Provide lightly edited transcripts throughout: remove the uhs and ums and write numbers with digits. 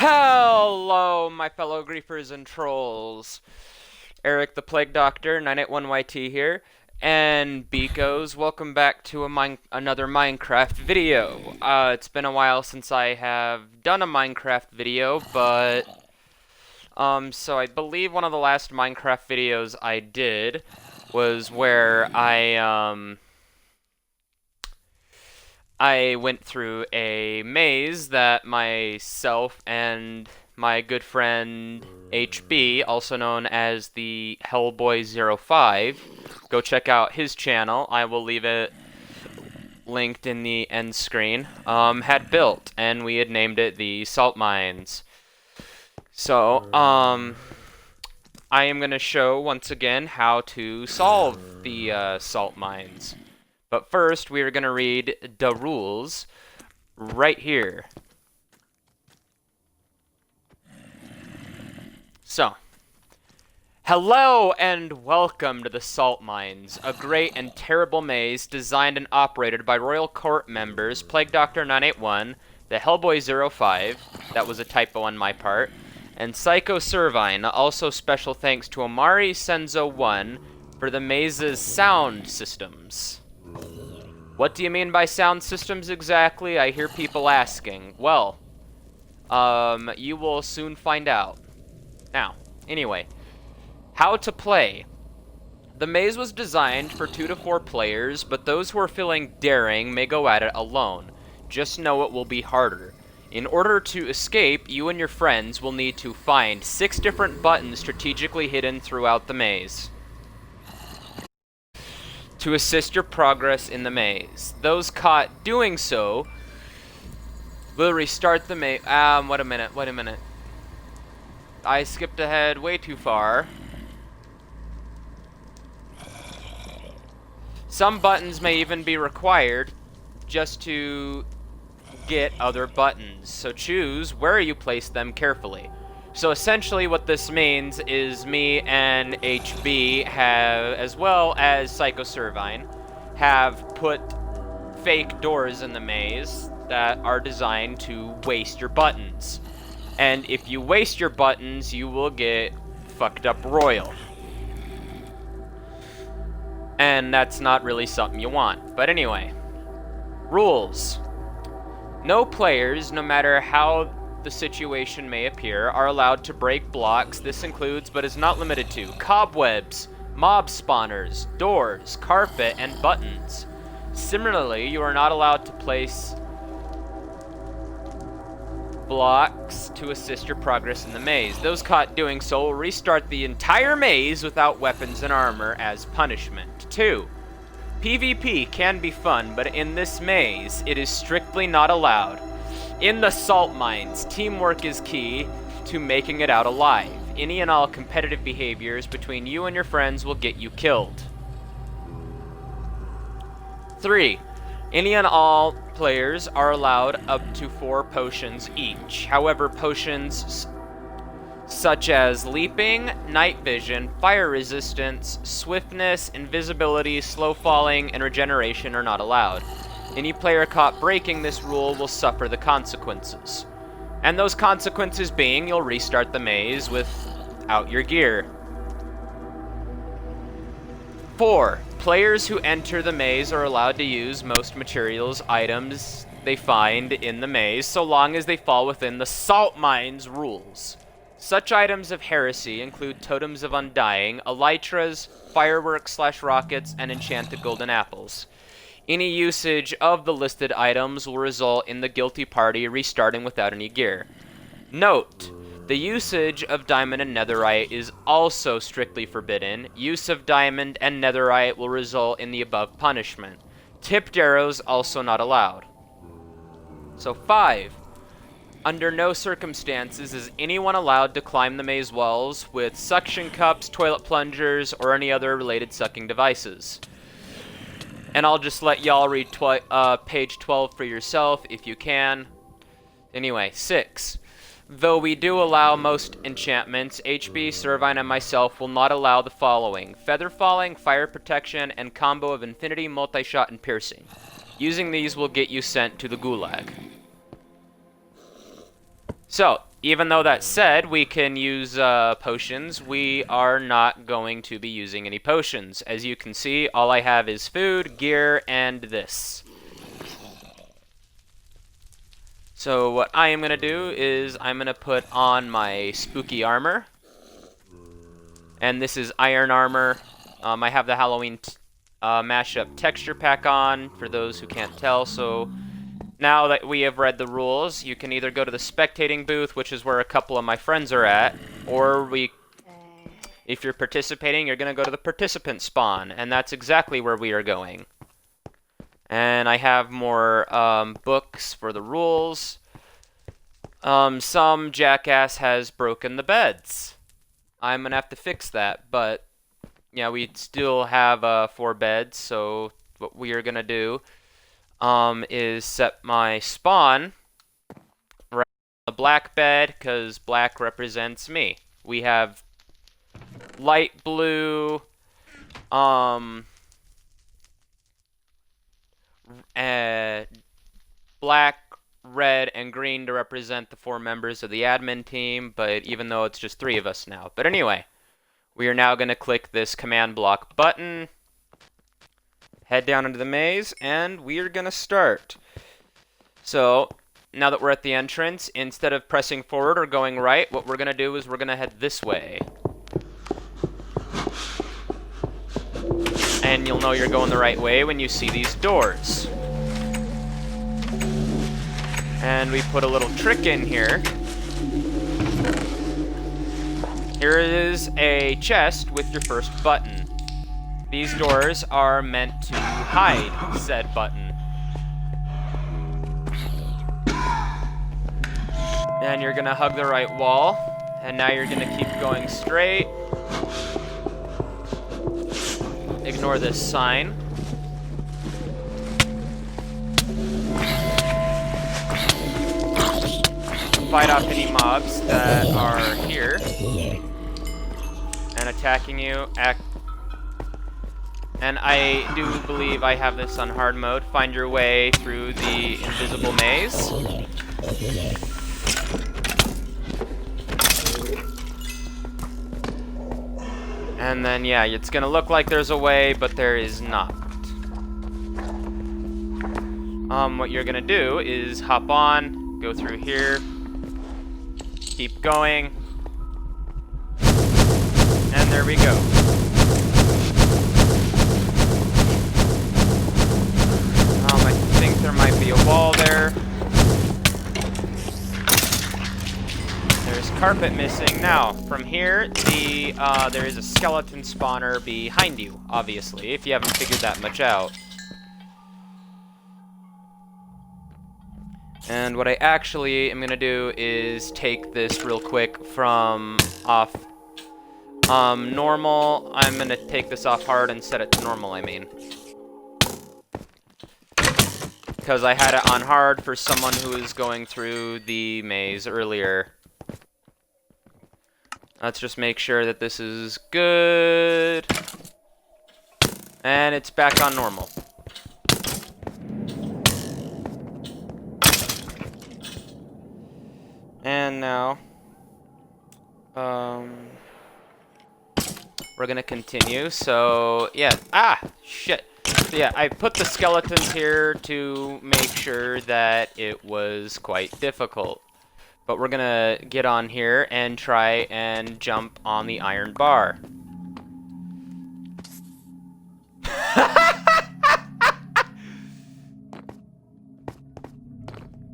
Hello, my fellow griefers and trolls. Eric the Plague Doctor, 981YT here, and beekos. Welcome back to another Minecraft video. It's been a while since I have done a Minecraft video, but so I believe one of the last Minecraft videos I did was where I went through a maze that myself and my good friend HB, also known as TheHellBoy05, go check out his channel. I will leave it linked in the end screen, had built, and we had named it the Salt Mines. So, I am going to show once again how to solve the salt mines. But first, we are going to read the rules right here. So, hello and welcome to the Salt Mines, a great and terrible maze designed and operated by Royal Court members Plague Doctor 981, the Hellboy05, that was a typo on my part, and Psycho Servine. Also special thanks to Amari Senzo 1 for the maze's sound systems. What do you mean by sound systems exactly? I hear people asking. Well, you will soon find out. Now, anyway, how to play. The maze was designed for 2 to 4 players, but those who are feeling daring may go at it alone. Just know it will be harder. In order to escape, you and your friends will need to find 6 different buttons strategically hidden throughout the maze to assist your progress in the maze. Those caught doing so will restart the maze. Wait a minute. I skipped ahead way too far. Some buttons may even be required just to get other buttons, so choose where you place them carefully. So essentially what this means is me and HB have, as well as Psycho Servine, have put fake doors in the maze that are designed to waste your buttons. And if you waste your buttons, you will get fucked up royal. And that's not really something you want. But anyway, rules. No players, no matter how the situation may appear, are allowed to break blocks. This includes, but is not limited to, cobwebs, mob spawners, doors, carpet, and buttons. Similarly, you are not allowed to place blocks to assist your progress in the maze. Those caught doing so will restart the entire maze without weapons and armor as punishment. 2. PvP can be fun, but in this maze, it is strictly not allowed. In the salt mines, teamwork is key to making it out alive. Any and all competitive behaviors between you and your friends will get you killed. 3. Any and all players are allowed up to 4 potions each. However, potions such as leaping, night vision, fire resistance, swiftness, invisibility, slow falling, and regeneration are not allowed. Any player caught breaking this rule will suffer the consequences. And those consequences being, you'll restart the maze without your gear. 4. Players who enter the maze are allowed to use most materials, items they find in the maze, so long as they fall within the Salt Mines rules. Such items of heresy include totems of undying, elytras, fireworks/rockets, and enchanted golden apples. Any usage of the listed items will result in the guilty party restarting without any gear. Note, the usage of diamond and netherite is also strictly forbidden. Use of diamond and netherite will result in the above punishment. Tipped arrows also not allowed. So 5. Under no circumstances is anyone allowed to climb the maze walls with suction cups, toilet plungers, or any other related sucking devices. And I'll just let y'all read page 12 for yourself if you can. Anyway, 6. Though we do allow most enchantments, HB, Servine, and myself will not allow the following: feather falling, fire protection, and combo of infinity, multi-shot, and piercing. Using these will get you sent to the gulag. So, even though that said, we can use potions, we are not going to be using any potions. As you can see, all I have is food, gear, and this. So what I am going to do is I'm going to put on my spooky armor. And this is iron armor. I have the Halloween mashup texture pack on, for those who can't tell. So now that we have read the rules, you can either go to the spectating booth, which is where a couple of my friends are at, or if you're participating, you're going to go to the participant spawn, and that's exactly where we are going. And I have more books for the rules. Some jackass has broken the beds. I'm going to have to fix that, but yeah, we still have 4 beds, so what we are going to do is set my spawn right on the black bed, because black represents me. We have light blue, black, red, and green to represent the 4 members of the admin team, but even though it's just 3 of us now. But anyway, we are now going to click this command block button, head down into the maze, and we are going to start. So, now that we're at the entrance, instead of pressing forward or going right, what we're going to do is we're going to head this way. And you'll know you're going the right way when you see these doors. And we put a little trick in here. Here is a chest with your first button. These doors are meant to hide said button. And you're gonna hug the right wall. And now you're gonna keep going straight. Ignore this sign. Fight off any mobs that are here and attacking you. And I do believe I have this on hard mode. Find your way through the invisible maze. And then, yeah, it's gonna look like there's a way, but there is not. What you're gonna do is hop on, go through here, keep going, and there we go. I think there might be a wall there. There's carpet missing. Now, from here, there is a skeleton spawner behind you, obviously, if you haven't figured that much out. And what I actually am going to do is take this real quick from off normal. I'm going to take this off hard and set it to normal, I mean. Because I had it on hard for someone who was going through the maze earlier. Let's just make sure that this is good. And it's back on normal. And now, we're gonna continue. So, yeah, shit. So yeah, I put the skeletons here to make sure that it was quite difficult. But we're gonna get on here and try and jump on the iron bar.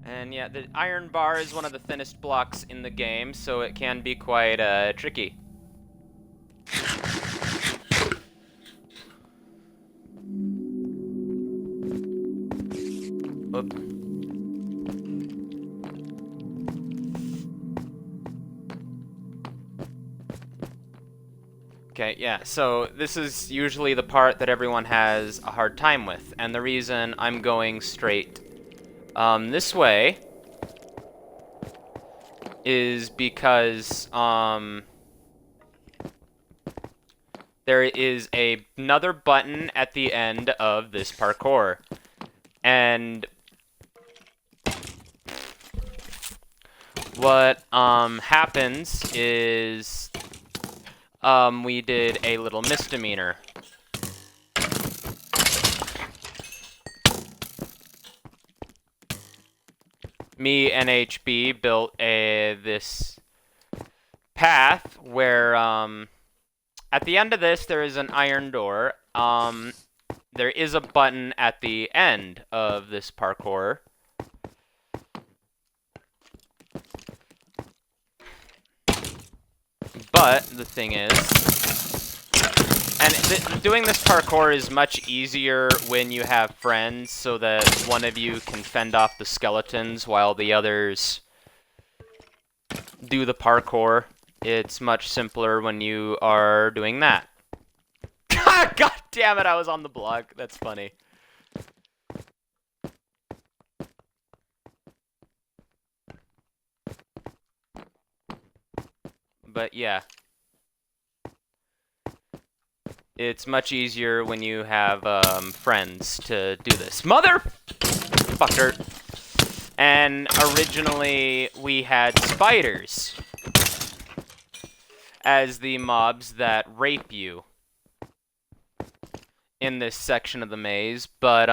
And yeah, the iron bar is one of the thinnest blocks in the game, so it can be quite tricky. Oop. Okay, yeah, so this is usually the part that everyone has a hard time with, and the reason I'm going straight this way is because there is another button at the end of this parkour, and what happens is we did a little misdemeanor. Me, NHB, built this path where at the end of this there is an iron door. There is a button at the end of this parkour. But the thing is, and doing this parkour is much easier when you have friends, so that one of you can fend off the skeletons while the others do the parkour. It's much simpler when you are doing that. God damn it, I was on the block. That's funny. But yeah. It's much easier when you have friends to do this. Motherfucker! And originally we had spiders as the mobs that rape you in this section of the maze, but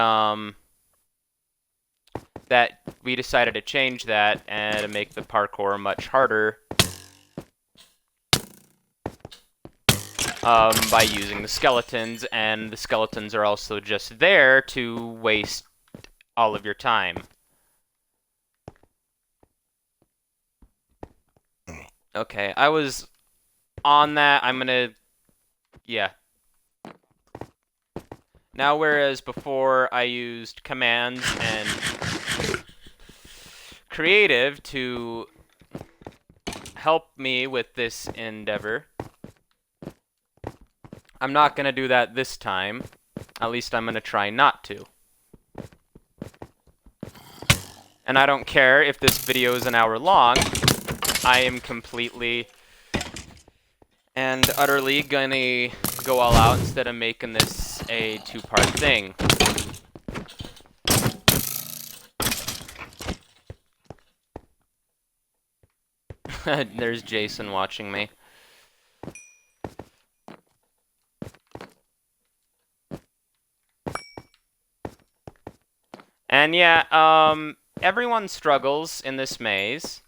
that we decided to change that and to make the parkour much harder by using the skeletons, and the skeletons are also just there to waste all of your time. Okay, I was on that. I'm gonna... yeah. Now, whereas before I used commands and creative to help me with this endeavor, I'm not going to do that this time. At least I'm going to try not to. And I don't care if this video is an hour long. I am completely and utterly going to go all out instead of making this a two-part thing. There's Jason watching me. And yeah, everyone struggles in this maze.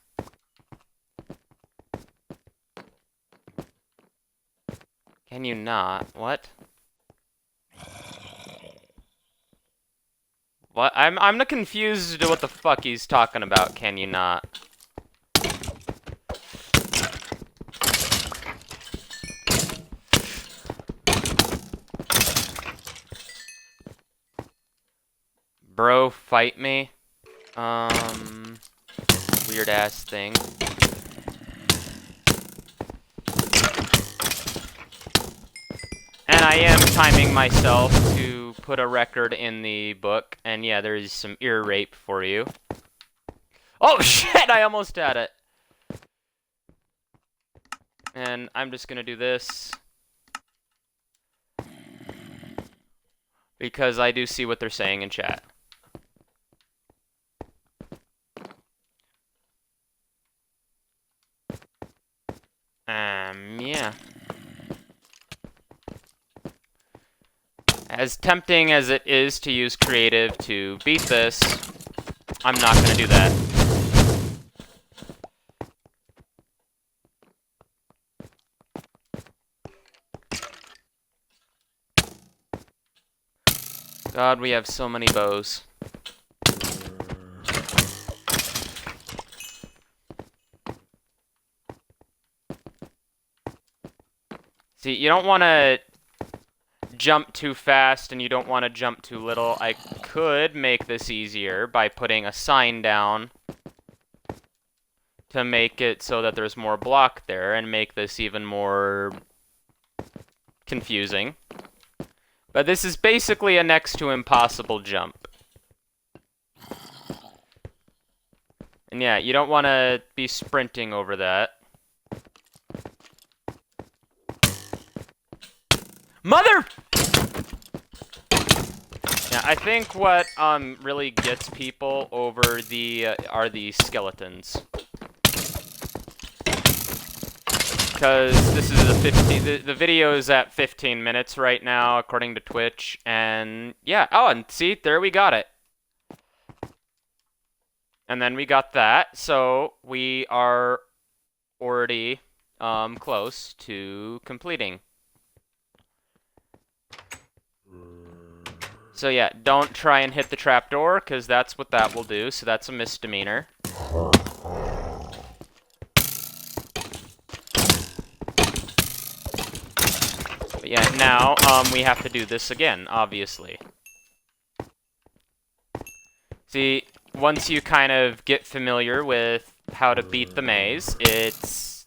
Can you not? What? What? I'm not confused to what the fuck he's talking about. Can you not? Bro, fight me. Weird ass thing. And I am timing myself to put a record in the book. And yeah, there's some ear rape for you. Oh shit, I almost had it. And I'm just gonna do this. Because I do see what they're saying in chat. Yeah. As tempting as it is to use creative to beat this, I'm not gonna do that. God, we have so many bows. See, you don't want to jump too fast and you don't want to jump too little. I could make this easier by putting a sign down to make it so that there's more block there and make this even more confusing. But this is basically a next to impossible jump. And yeah, you don't want to be sprinting over that. Mother! Yeah, I think what really gets people over the are the skeletons. because this is a 15. The video is at 15 minutes right now, according to Twitch, and yeah. Oh, and see, there we got it. And then we got that, so we are already close to completing. So yeah, don't try and hit the trapdoor, because that's what that will do, so that's a misdemeanor. But yeah, now we have to do this again, obviously. See, once you kind of get familiar with how to beat the maze, it's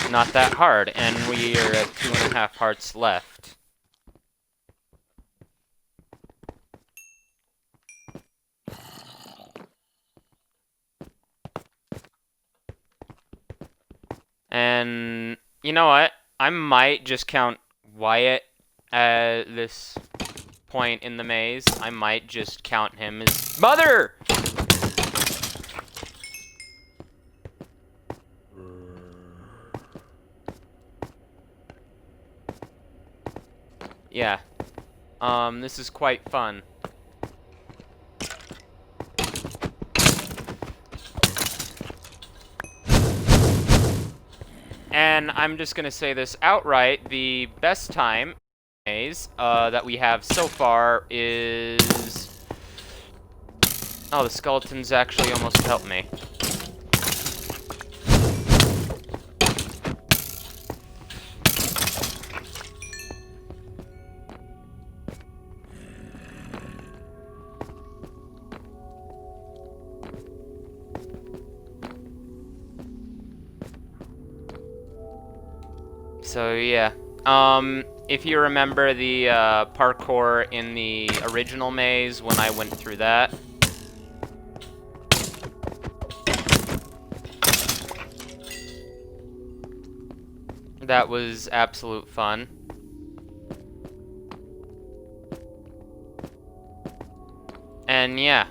not that hard, and we are at 2.5 hearts left. And you know what? I might just count Wyatt at this point in the maze. I might just count him as mother! Yeah. This is quite fun. And I'm just gonna say this outright, the best time maze that we have so far is... Oh, the skeletons actually almost helped me. So yeah, if you remember the parkour in the original maze when I went through that, that was absolute fun. And yeah.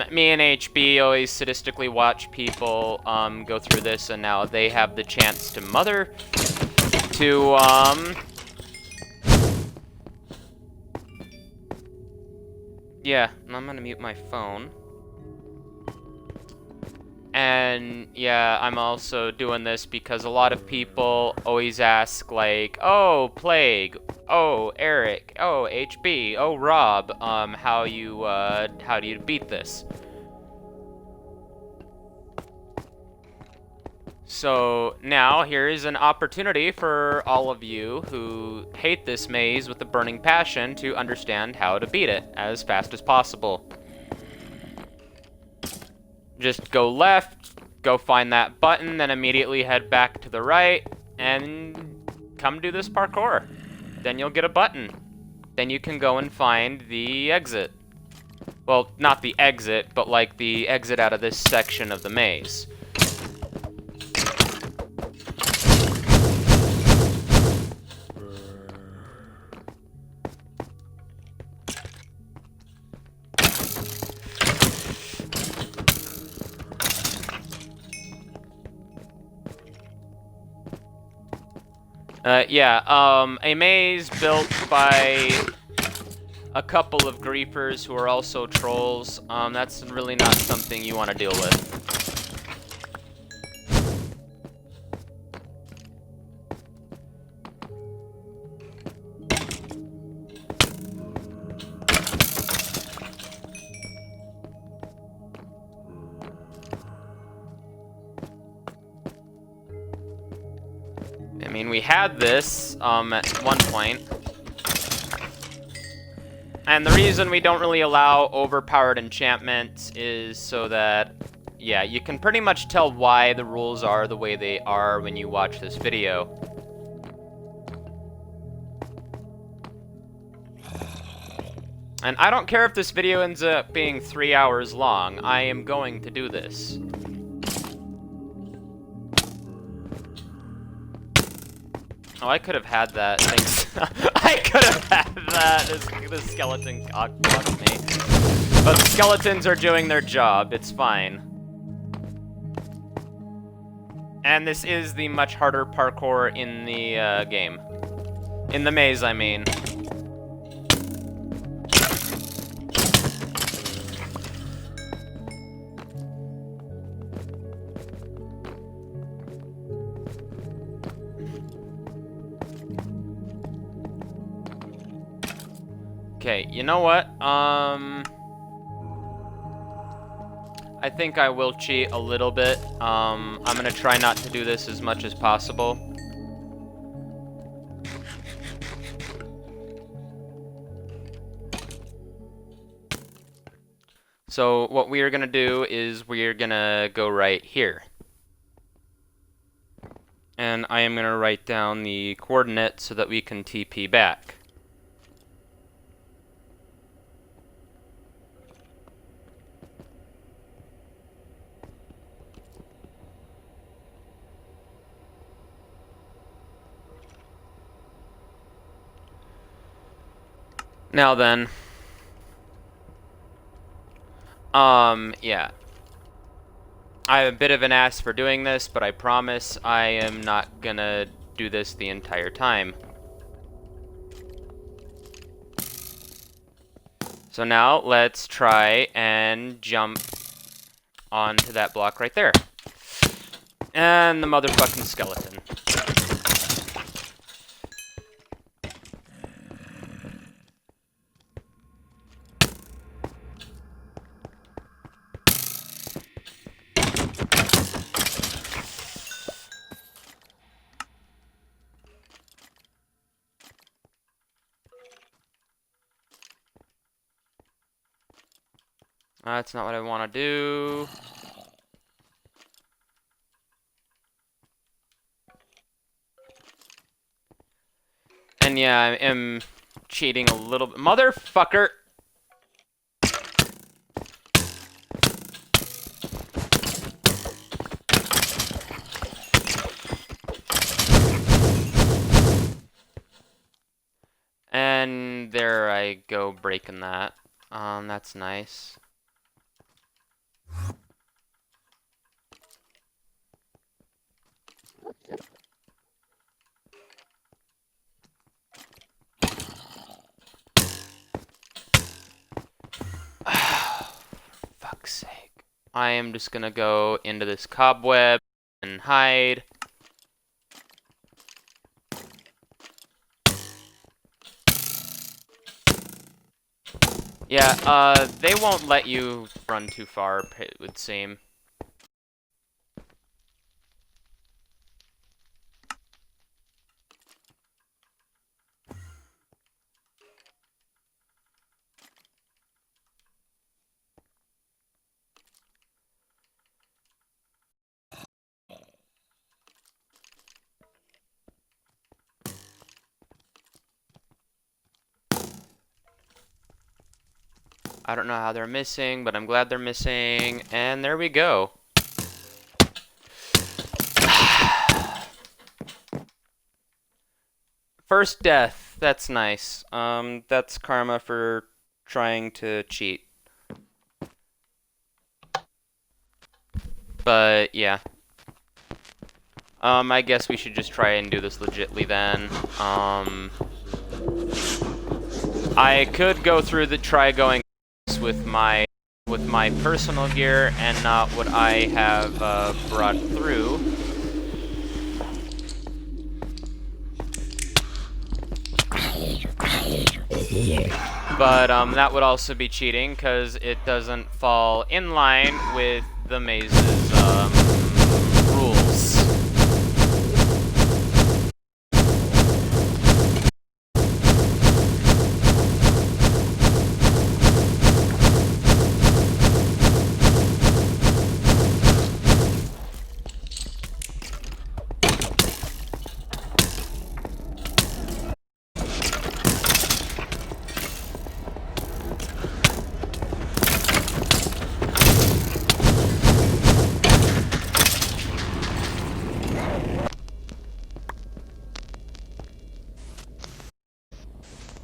Me and HB always sadistically watch people, go through this, and now they have the chance to mother, to, yeah, I'm gonna mute my phone. And, yeah, I'm also doing this because a lot of people always ask, like, oh, Plague, oh, Eric, oh, HB, oh, Rob, how do you beat this? So, now, here is an opportunity for all of you who hate this maze with a burning passion to understand how to beat it as fast as possible. Just go left, go find that button, then immediately head back to the right, and come do this parkour. Then you'll get a button. Then you can go and find the exit. Well, not the exit, but like the exit out of this section of the maze. A maze built by a couple of griefers who are also trolls. That's really not something you want to deal with. I mean, we had this, at one point. And the reason we don't really allow overpowered enchantments is so that, yeah, you can pretty much tell why the rules are the way they are when you watch this video. And I don't care if this video ends up being 3 hours long, I am going to do this. Oh, I could have had that. Thanks. I could have had that. This skeleton cockblocked me. But the skeletons are doing their job. It's fine. And this is the much harder parkour in the game. In the maze, I mean. Okay, you know what? I think I will cheat a little bit. I'm gonna try not to do this as much as possible. So what we are gonna do is we are gonna go right here. And I am gonna write down the coordinates so that we can TP back. Now then, yeah. I'm a bit of an ass for doing this, but I promise I am not gonna do this the entire time. So now, let's try and jump onto that block right there. And the motherfucking skeleton. That's not what I want to do. And yeah, I am cheating a little bit. Motherfucker! And there I go, breaking that. That's nice. Fuck's sake. I am just gonna go into this cobweb and hide. Yeah, they won't let you run too far, it would seem. I don't know how they're missing, but I'm glad they're missing. And there we go. First death. That's nice. That's karma for trying to cheat. But, yeah. I guess we should just try and do this legitly then. I could go through try going with my personal gear and not what I have brought through. But that would also be cheating because it doesn't fall in line with the maze's rules.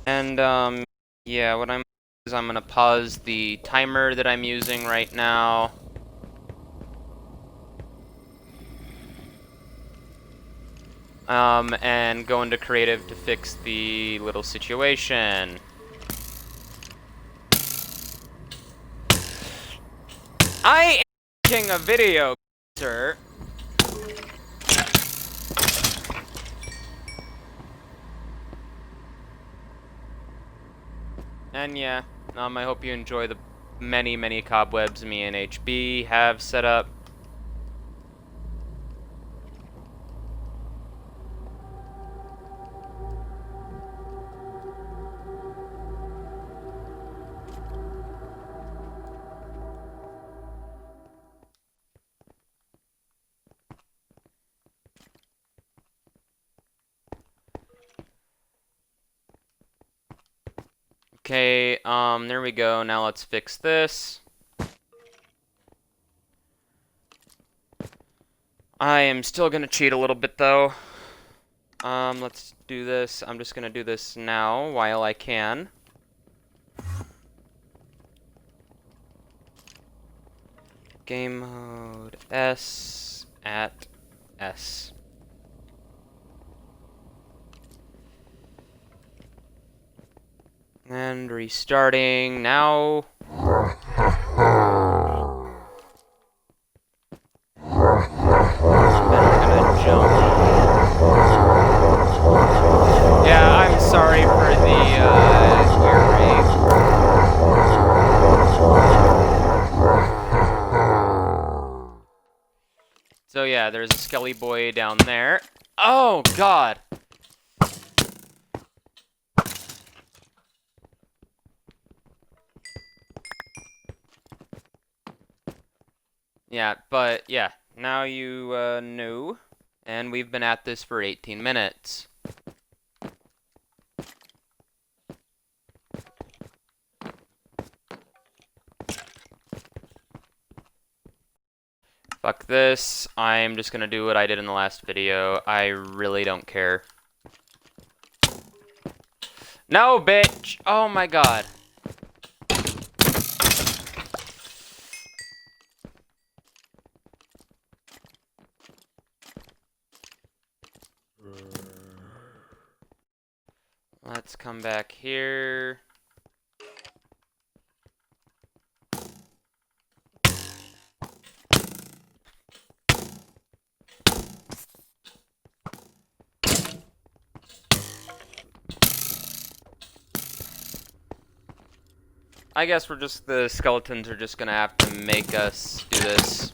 And, yeah, what I'm I'm gonna pause the timer that I'm using right now. And go into creative to fix the little situation. I am making a video, sir. And yeah, I hope you enjoy the many, many cobwebs me and HB have set up. Okay, there we go. Now let's fix this. I am still gonna cheat a little bit though. Let's do this. I'm just gonna do this now while I can. Game mode S at S. And restarting now. Yeah, I'm sorry for the ear rape. So yeah, there's a Skelly boy down there. Oh God! Yeah, but yeah, now you knew, and we've been at this for 18 minutes. Fuck this. I'm just gonna do what I did in the last video. I really don't care. No, bitch! Oh my God. Let's come back here. I guess the skeletons are just gonna have to make us do this.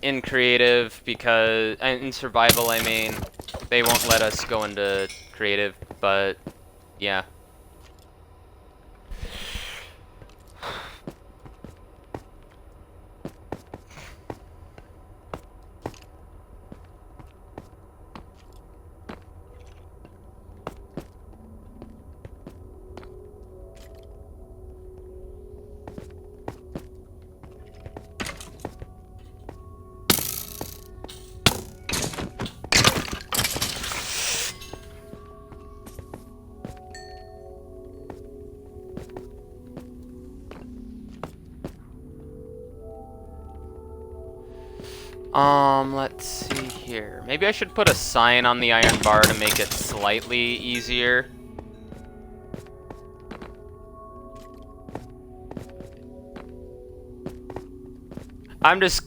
In creative, because, in survival, I mean, they won't let us go into creative, but, yeah. Let's see here. Maybe I should put a sign on the iron bar to make it slightly easier.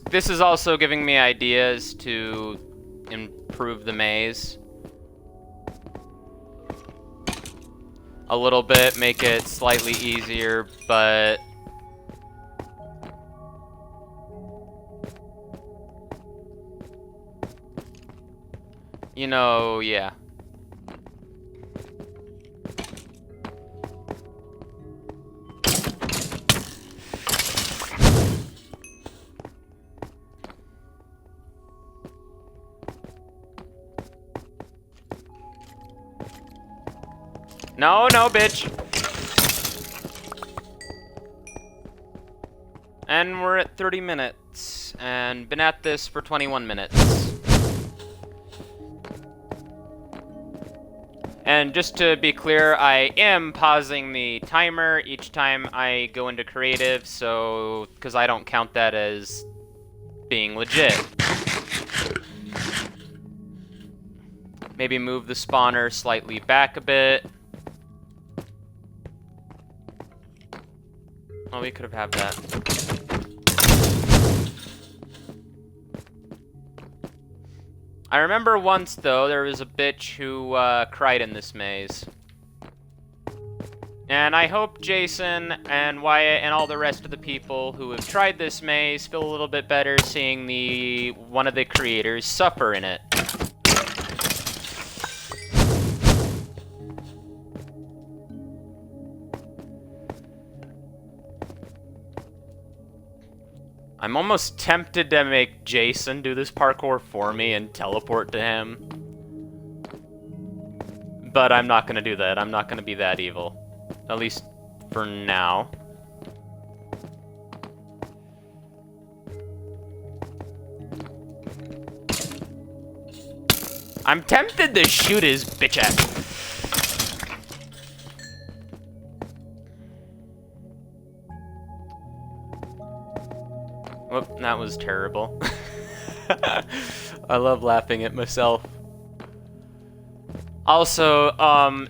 This is also giving me ideas to improve the maze a little bit, make it slightly easier, but you know, yeah. No, no, bitch. And we're at 30 minutes, and been at this for 21 minutes. And just to be clear, I am pausing the timer each time I go into creative, so because I don't count that as being legit. Maybe move the spawner slightly back a bit. Oh, we could have had that. I remember once, though, there was a bitch who cried in this maze. And I hope Jason and Wyatt and all the rest of the people who have tried this maze feel a little bit better seeing one of the creators suffer in it. I'm almost tempted to make Jason do this parkour for me and teleport to him. But I'm not gonna do that. I'm not gonna be that evil. At least for now. I'm tempted to shoot his bitch ass. Whoop, that was terrible. I love laughing at myself. Also,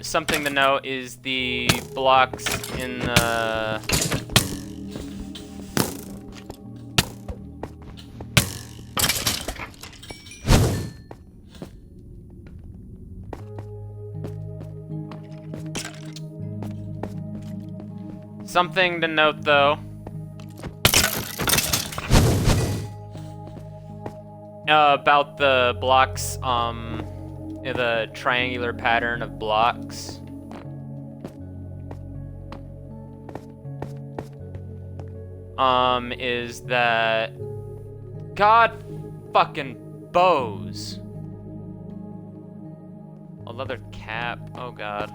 something to note is the blocks in the... Something to note, though. About the blocks, the triangular pattern of blocks. Is that... God fucking bows. A leather cap, oh god.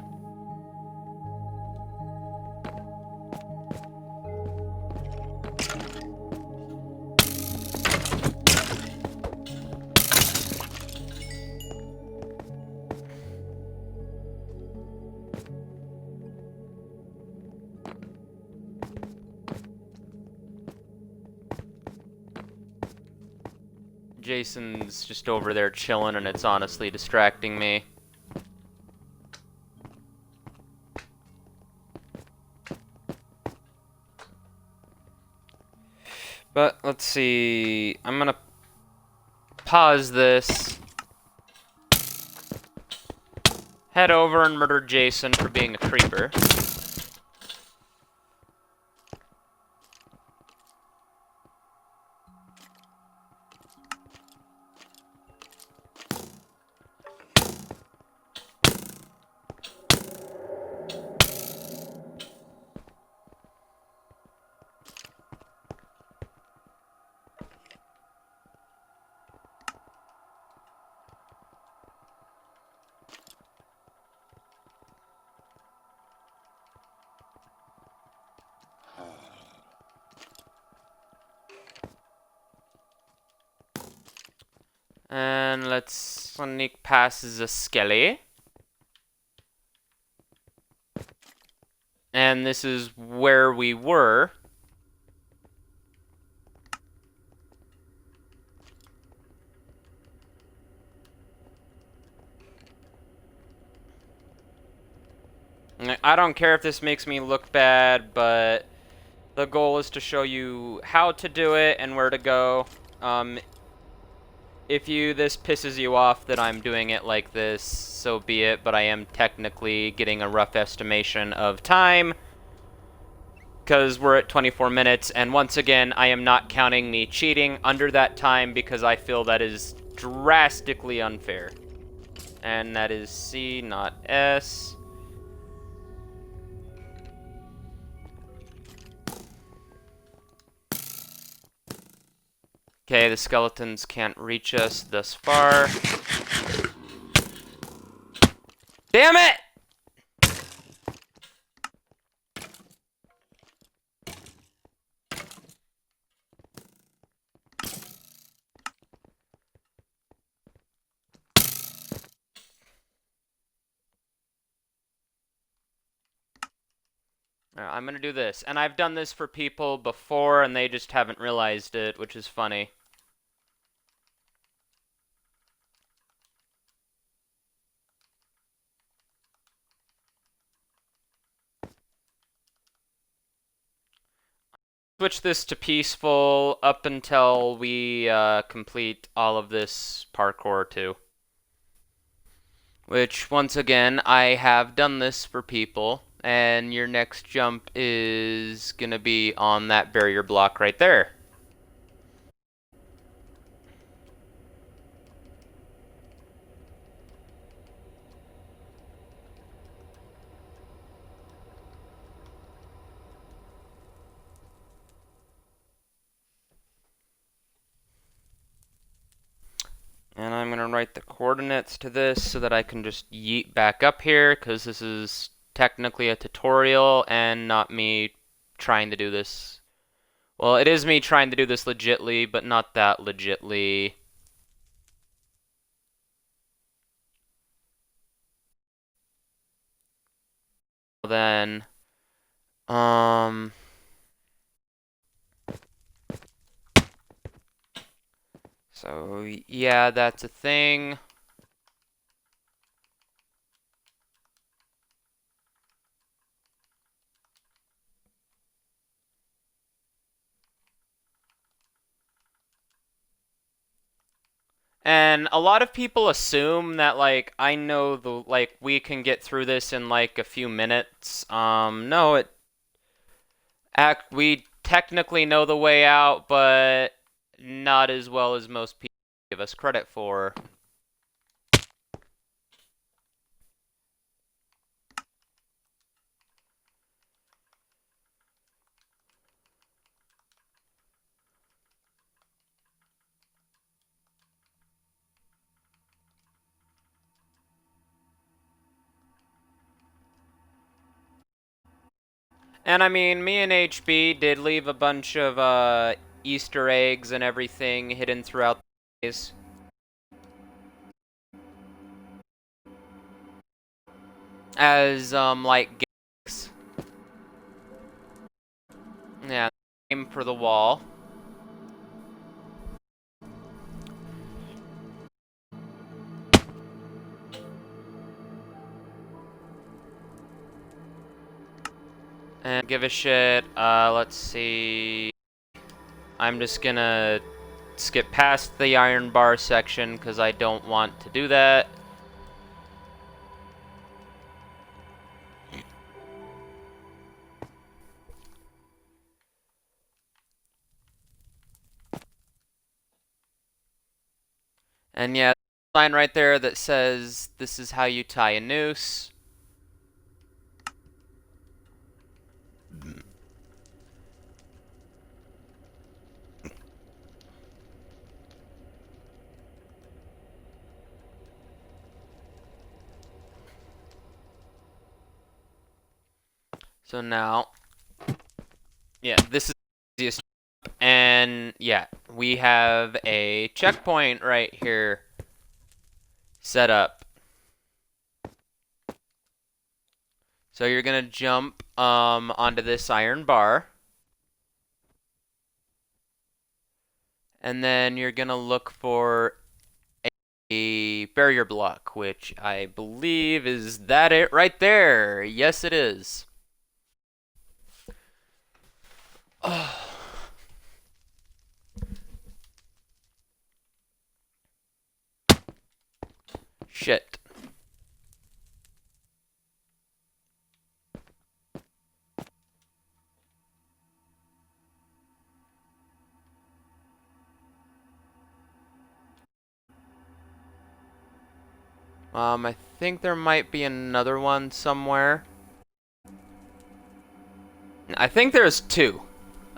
Jason's just over there chilling, and it's honestly distracting me. But let's see. I'm gonna pause this. Head over and murder Jason for being a creeper. And let's sneak past the skelly. And this is where we were. I don't care if this makes me look bad, but the goal is to show you how to do it and where to go. If this pisses you off that I'm doing it like this, so be it, but I am technically getting a rough estimation of time, because we're at 24 minutes, and once again, I am not counting me cheating under that time because I feel that is drastically unfair. And that is C, not S. Okay, the skeletons can't reach us thus far. Damn it! I'm gonna do this. And I've done this for people before, and they just haven't realized it, which is funny. Switch this to peaceful up until we complete all of this parkour too. Which, once again, I have done this for people, and your next jump is gonna be on that barrier block right there. And I'm gonna write the coordinates to this so that I can just yeet back up here, because this is technically a tutorial and not me trying to do this. Well, it is me trying to do this legitly, but not that legitly. Then, so yeah, that's a thing. And a lot of people assume that, like, I know we can get through this in, like, a few minutes. No, we technically know the way out, but not as well as most people give us credit for. And I mean, me and HB did leave a bunch of Easter eggs and everything hidden throughout the maze. As, like, gimmicks. Yeah, aim for the wall. And give a shit. Let's see. I'm just gonna skip past the iron bar section because I don't want to do that. And yeah, sign right there that says this is how you tie a noose. So now, yeah, this is the easiest step, and yeah, we have a checkpoint right here set up. So you're gonna jump onto this iron bar, and then you're gonna look for a barrier block, which I believe is that it right there. Yes, it is. Oh. Shit. I think there might be another one somewhere. I think there's two.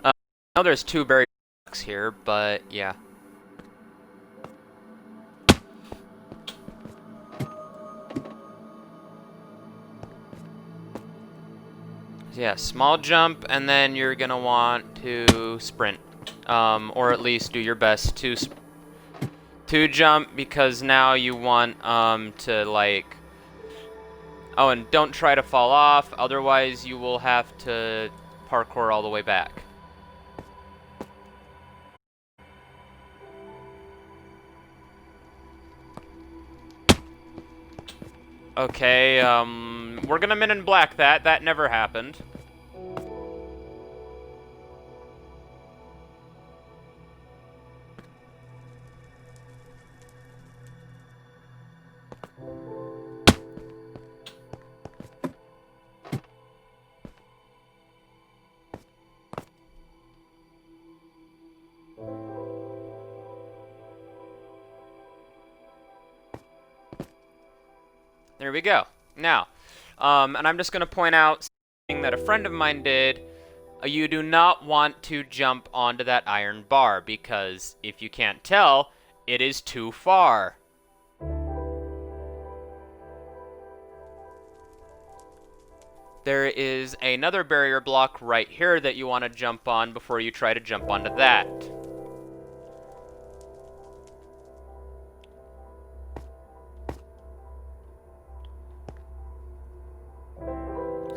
I know there's two barrier blocks here, but yeah. So yeah, small jump, and then you're gonna want to sprint, or at least do your best to jump, because now you want to, like, Oh, and don't try to fall off, otherwise you will have to parkour all the way back. Okay, we're gonna Men in Black that. That never happened. There we go. Now, and I'm just gonna point out something that a friend of mine did. You do not want to jump onto that iron bar, because if you can't tell, it is too far. There is another barrier block right here that you want to jump on before you try to jump onto that.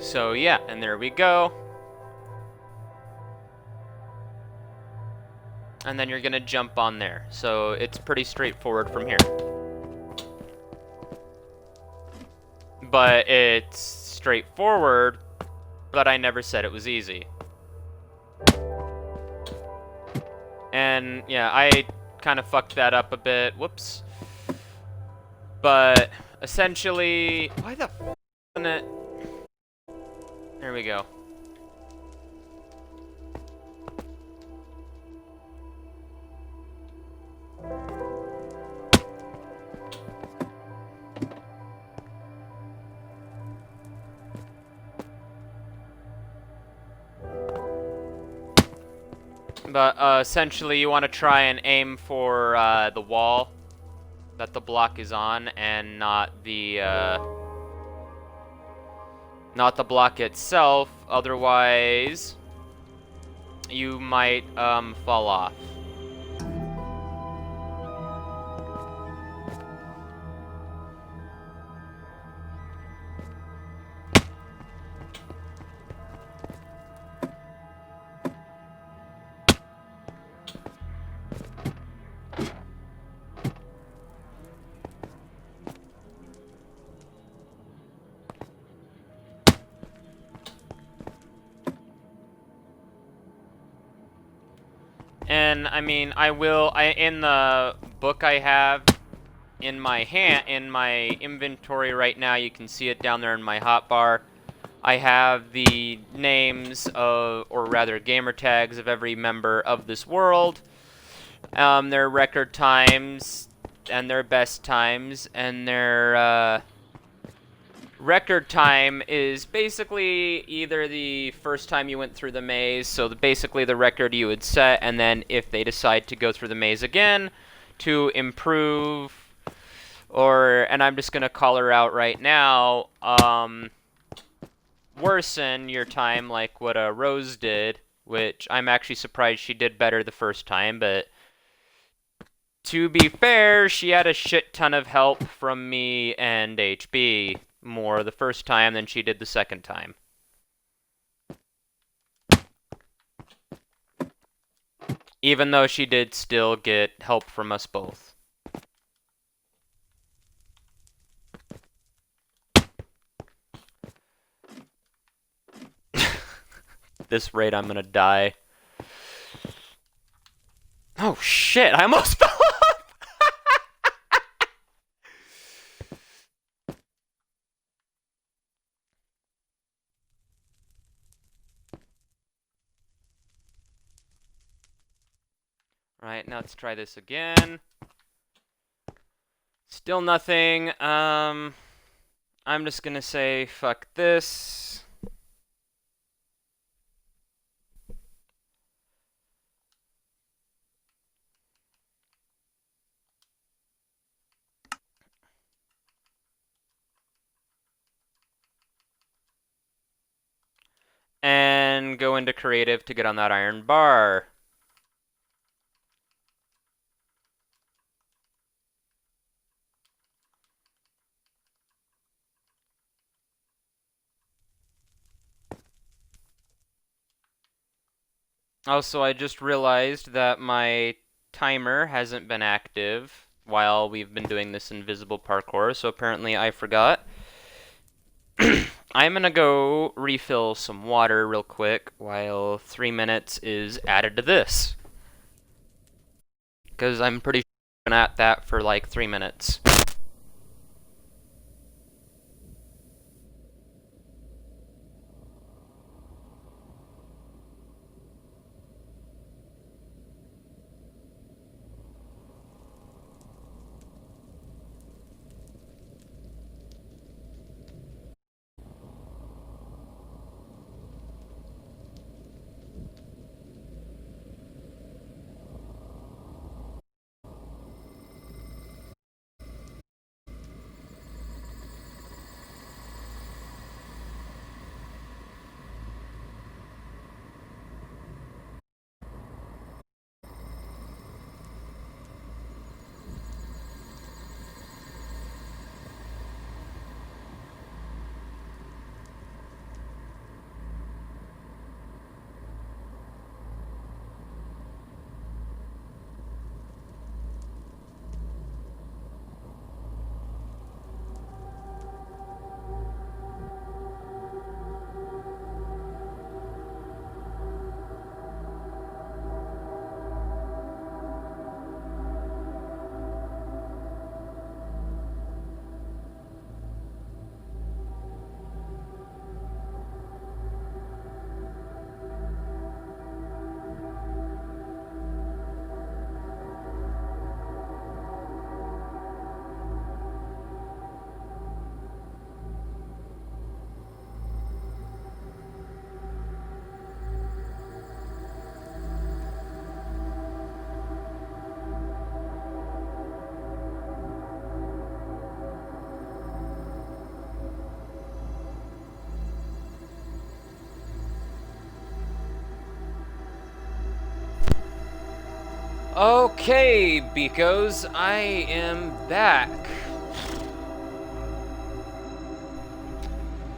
So yeah, and there we go. And then you're gonna jump on there. So it's pretty straightforward from here. But it's straightforward, but I never said it was easy. And yeah, I kind of fucked that up a bit. Whoops. But essentially, why the f isn't it? There we go. But essentially, you want to try and aim for the wall that the block is on, and not the block itself. Otherwise, you might fall off. And I mean, in the book I have in my inventory right now, you can see it down there in my hotbar. I have the names of, or rather gamer tags of every member of this world, their record times, and their best times, and their record time is basically either the first time you went through the maze, so basically the record you would set, and then if they decide to go through the maze again to improve, and I'm just going to call her out right now, worsen your time like what Rose did, which I'm actually surprised she did better the first time, but to be fair, she had a shit ton of help from me and HB more the first time than she did the second time. Even though she did still get help from us both. This rate, I'm gonna die. Oh shit, I almost fell off! Right, now let's try this again. Still nothing. I'm just gonna say fuck this. And go into creative to get on that iron bar. Also, I just realized that my timer hasn't been active while we've been doing this invisible parkour, so apparently I forgot. I'm gonna go refill some water real quick while 3 minutes is added to this. Because I'm pretty sure I've been at that for like 3 minutes. Okay, beekos, I am back.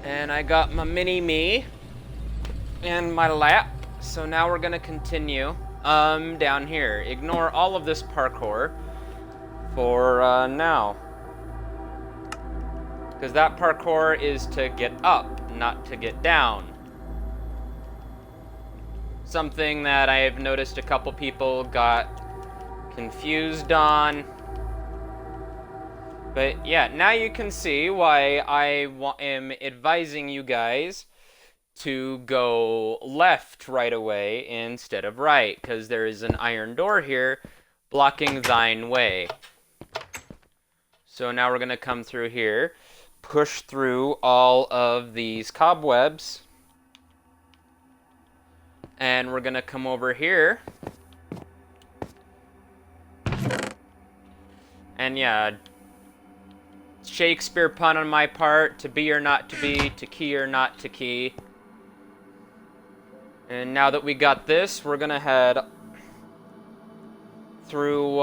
And I got my mini-me in my lap, so now we're gonna continue down here. Ignore all of this parkour for now. Because that parkour is to get up, not to get down. Something that I've noticed a couple people got confused on. But yeah, now you can see why I am advising you guys to go left right away instead of right, because there is an iron door here blocking thine way. So now we're going to come through here, push through all of these cobwebs, and we're going to come over here. And yeah, Shakespeare pun on my part, to be or not to be, to key or not to key. And now that we got this, we're gonna head through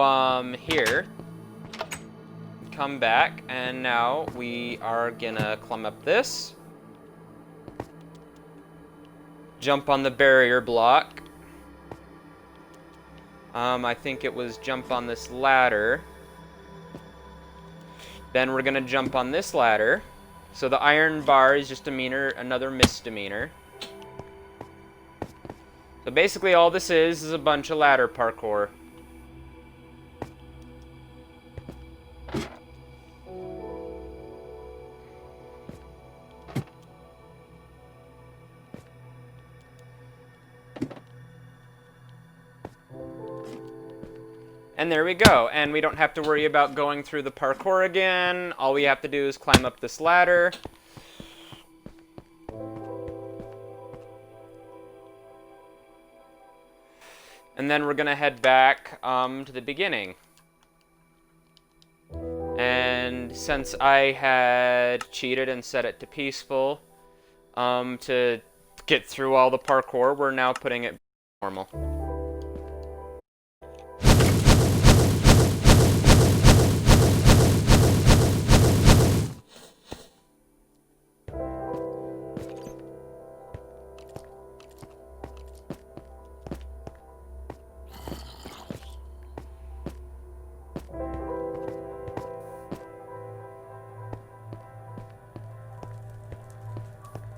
here, come back, and now we are gonna climb up this, jump on the barrier block. I think it was jump on this ladder. Then we're gonna jump on this ladder. So the iron bar is just another misdemeanor. So basically all this is a bunch of ladder parkour. And there we go, and we don't have to worry about going through the parkour again. All we have to do is climb up this ladder. And then we're gonna head back to the beginning. And since I had cheated and set it to peaceful to get through all the parkour, we're now putting it normal.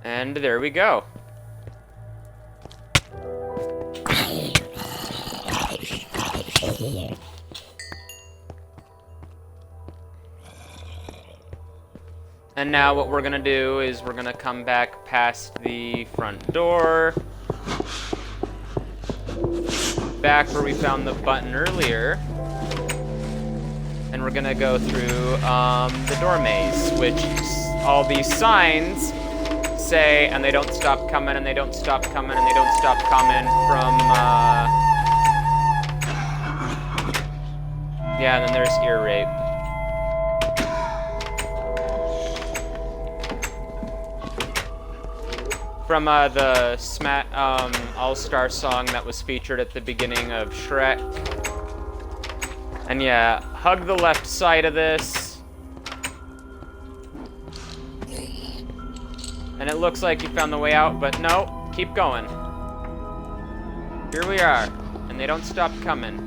And there we go. And now what we're gonna do is we're gonna come back past the front door, back where we found the button earlier, and we're gonna go through the door maze, which all these signs say, and they don't stop coming, and they don't stop coming, and they don't stop coming from, yeah, and then there's ear rape. From the All-Star song that was featured at the beginning of Shrek. And yeah, hug the left side of this. And it looks like you found the way out, but no, keep going. Here we are, and they don't stop coming.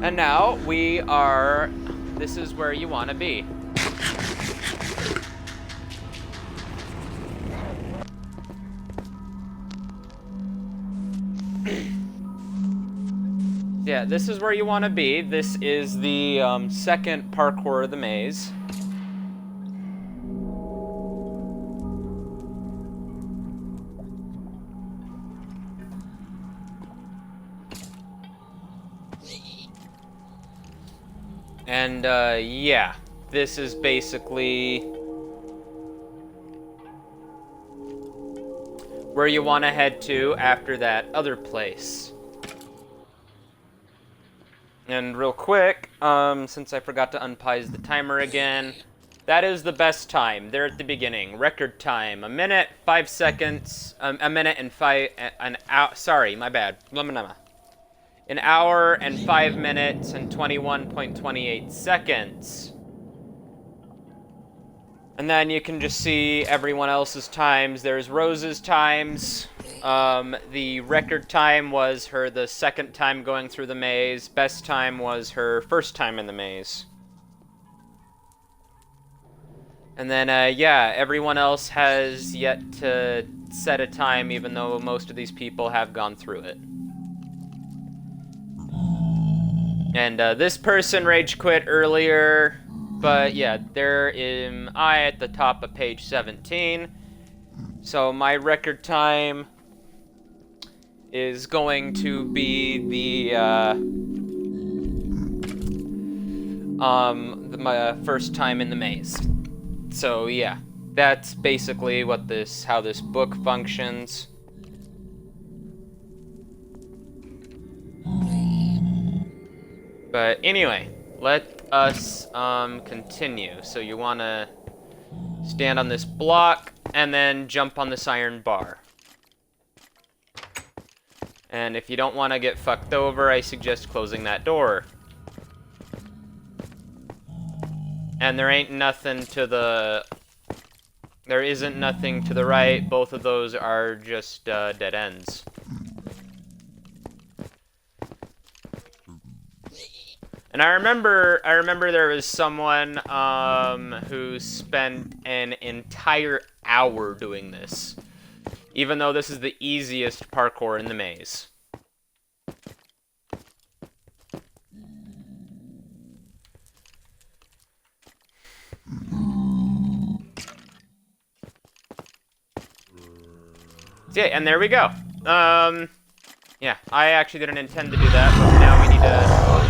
And now we are, this is where you want to be. Yeah, this is where you want to be. This is the second parkour of the maze. And yeah, this is basically where you want to head to after that other place. And real quick, since I forgot to unpause the timer again, that is the best time. There at the beginning. Record time, 1 minute, 5 seconds, a minute and 5, an hour, sorry, my bad. An hour and 5 minutes and 21.28 seconds. And then you can just see everyone else's times. There's Rose's times. The record time was the second time going through the maze. Best time was her first time in the maze. And then, yeah, everyone else has yet to set a time, even though most of these people have gone through it. And this person rage quit earlier, but yeah, there am I at the top of page 17. So my record time is going to be my first time in the maze. So yeah, that's basically how this book functions. But anyway, let us continue. So you want to stand on this block and then jump on this iron bar. And if you don't want to get fucked over, I suggest closing that door. And there isn't nothing to the right. Both of those are just dead ends. And I remember there was someone who spent an entire hour doing this, even though this is the easiest parkour in the maze. Yeah, and there we go. Yeah, I actually didn't intend to do that, but now we need to...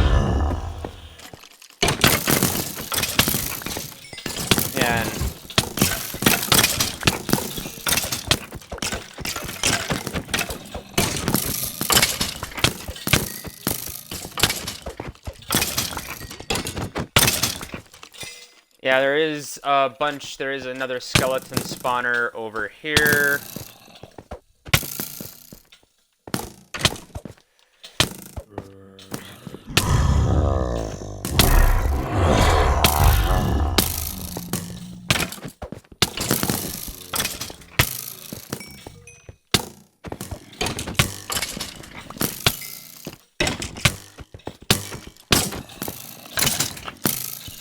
And yeah, there is another skeleton spawner over here.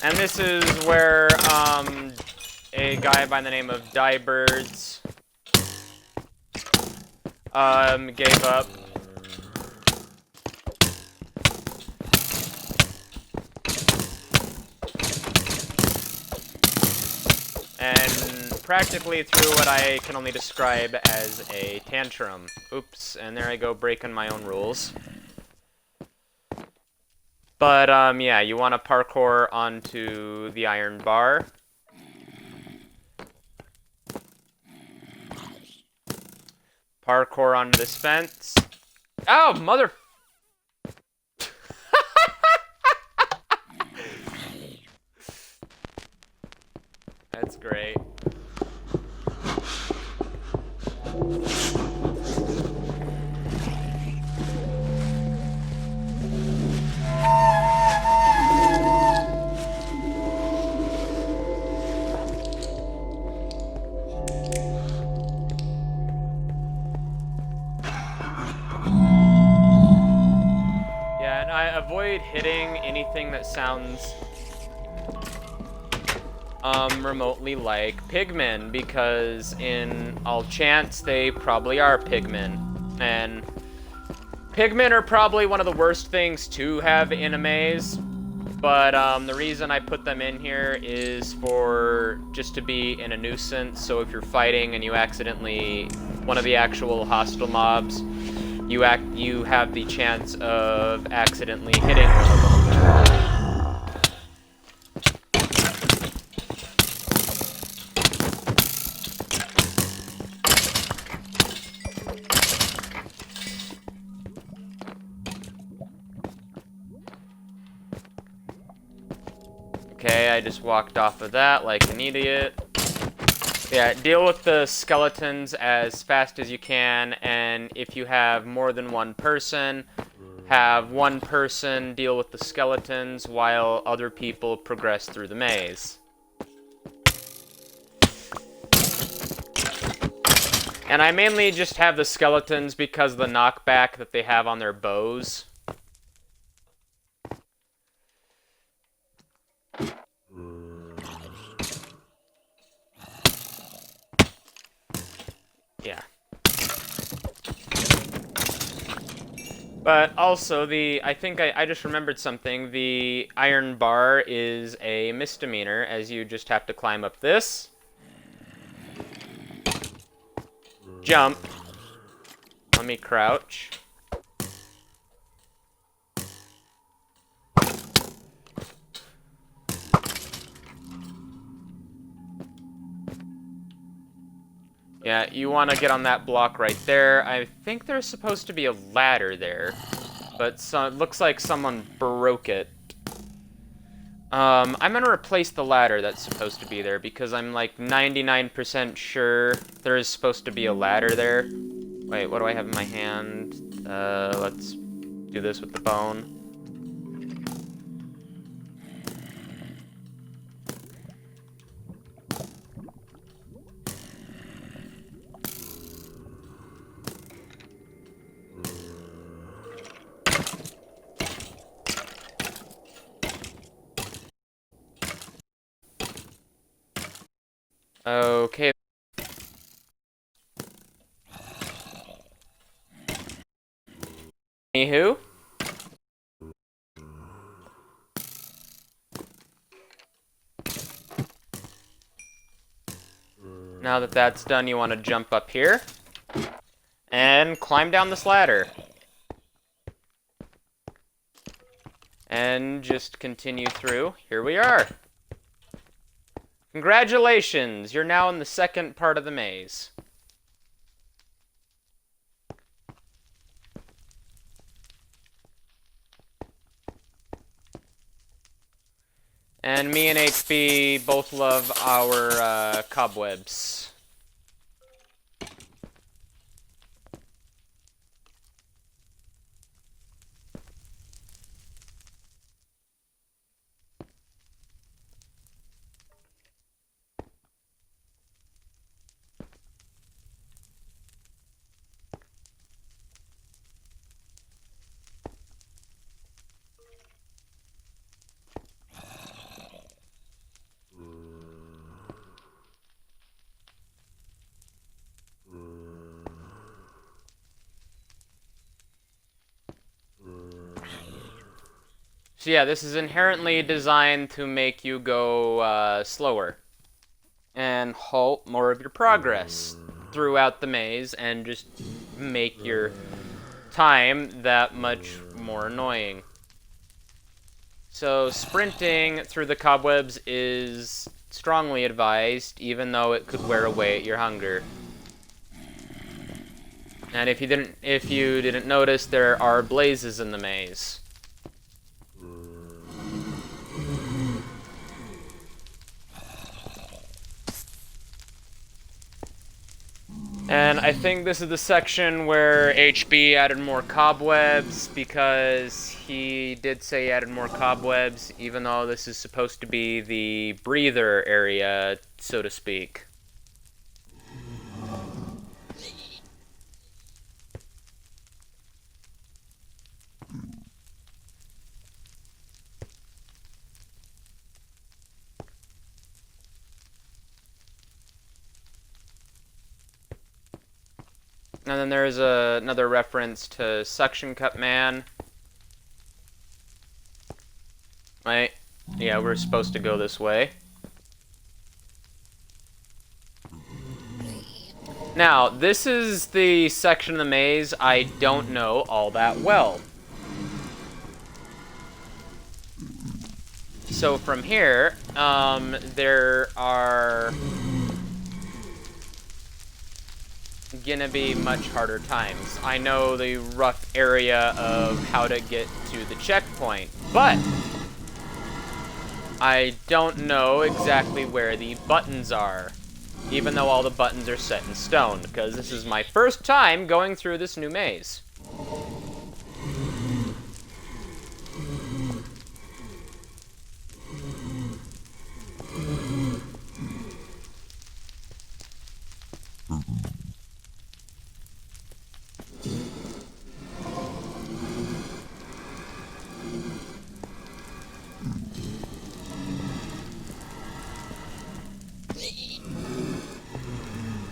And this is where a guy by the name of Diebirds gave up. And practically threw what I can only describe as a tantrum. Oops, and there I go breaking my own rules. But, yeah, you want to parkour onto the iron bar. Parkour onto this fence. Oh, mother... That's great. Yeah, and I avoid hitting anything that sounds remotely like pigmen, because in all chance they probably are pigmen. And pigmen are probably one of the worst things to have in a maze, but the reason I put them in here is for just to be in a nuisance. So if you're fighting and you accidentally, one of the actual hostile mobs, you have the chance of accidentally hitting one of them. Okay, I just walked off of that like an idiot. Yeah, deal with the skeletons as fast as you can, and if you have more than one person, have one person deal with the skeletons while other people progress through the maze. And I mainly just have the skeletons because of the knockback that they have on their bows. Yeah. But also, I think I just remembered something. The iron bar is a misdemeanor, as you just have to climb up this. Jump. Let me crouch. Yeah, you want to get on that block right there. I think there's supposed to be a ladder there, but it looks like someone broke it. I'm gonna replace the ladder that's supposed to be there, because I'm like 99% sure there is supposed to be a ladder there. Wait, what do I have in my hand? Let's do this with the bone. Okay. Anywho. Now that that's done, you want to jump up here and climb down this ladder. And just continue through. Here we are. Congratulations, you're now in the second part of the maze. And me and HB both love our cobwebs. So yeah, this is inherently designed to make you go slower and halt more of your progress throughout the maze and just make your time that much more annoying. So sprinting through the cobwebs is strongly advised, even though it could wear away at your hunger. And if you didn't notice, there are blazes in the maze. And I think this is the section where HB added more cobwebs, because he did say he added more cobwebs, even though this is supposed to be the breather area, so to speak. And then there's another reference to Suction Cup Man. Right? Yeah, we're supposed to go this way. Now, this is the section of the maze I don't know all that well. So from here, there are gonna be much harder times. I know the rough area of how to get to the checkpoint, but I don't know exactly where the buttons are, even though all the buttons are set in stone, because this is my first time going through this new maze.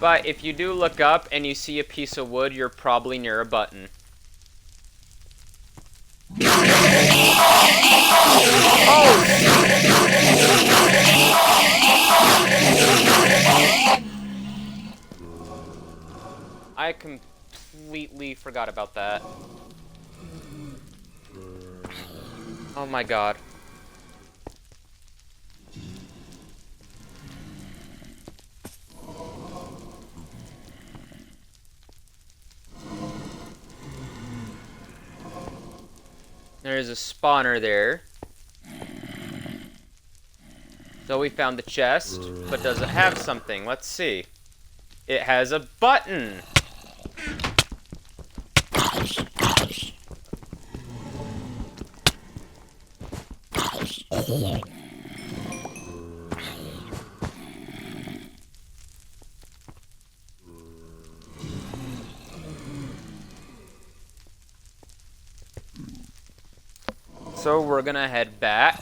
But if you do look up and you see a piece of wood, you're probably near a button. I completely forgot about that. Oh my god. There's a spawner there. So we found the chest, but does it have something? Let's see. It has a button! So we're gonna head back.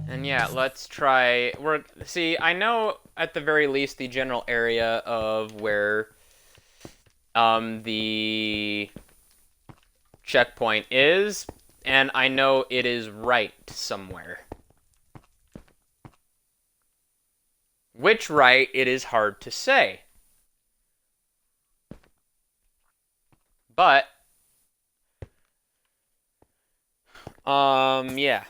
And yeah, let's try. See, I know at the very least the general area of where the checkpoint is, and I know it is right somewhere. Which right, it is hard to say. But yeah.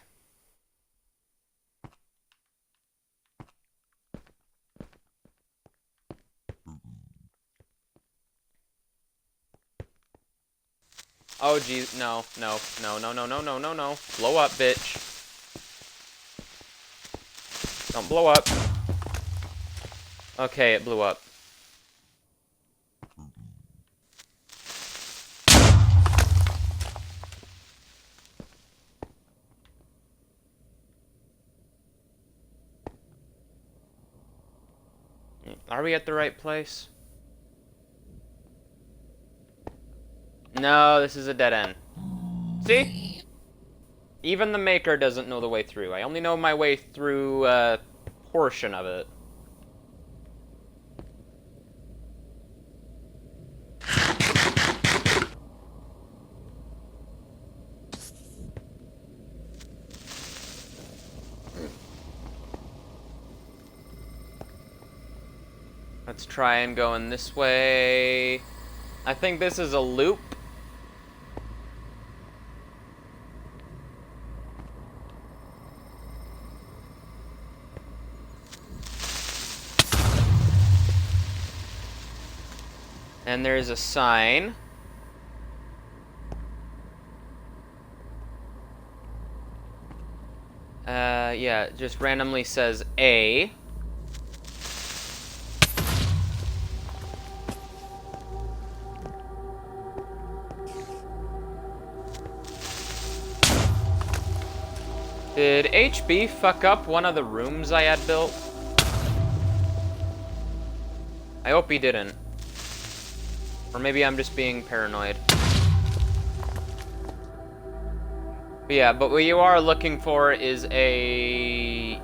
Oh, geez, no. Blow up, bitch. Don't blow up. Okay, it blew up. Are we at the right place? No, this is a dead end. See? Even the maker doesn't know the way through. I only know my way through a portion of it. Let's try and go in this way. I think this is a loop. And there's a sign. Yeah, it just randomly says A. Did HB fuck up one of the rooms I had built? I hope he didn't. Or maybe I'm just being paranoid. But yeah, but what you are looking for is a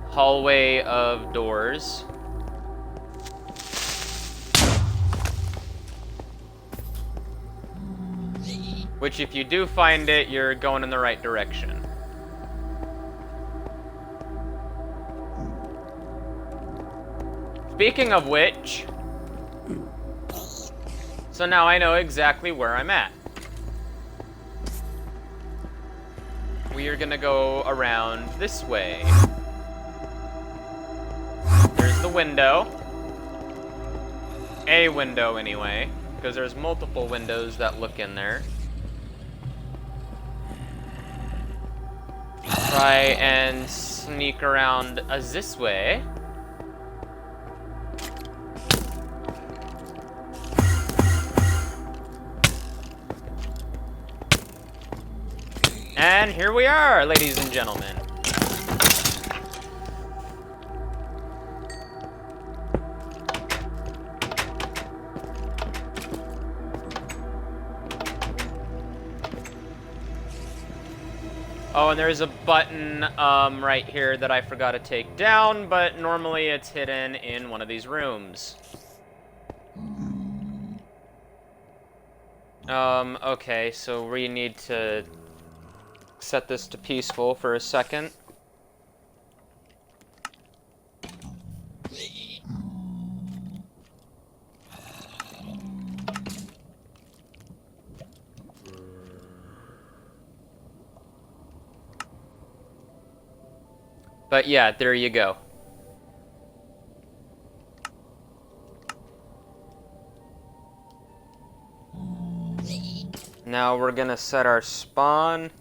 hallway of doors. Which, if you do find it, you're going in the right direction. Speaking of which, so now I know exactly where I'm at. We are gonna go around this way. There's the window. A window, anyway, because there's multiple windows that look in there. Try and sneak around this way. And here we are, ladies and gentlemen. Oh, and there's a button right here that I forgot to take down, but normally it's hidden in one of these rooms. Okay, so we need to set this to peaceful for a second. But yeah, there you go. Now we're gonna set our spawn.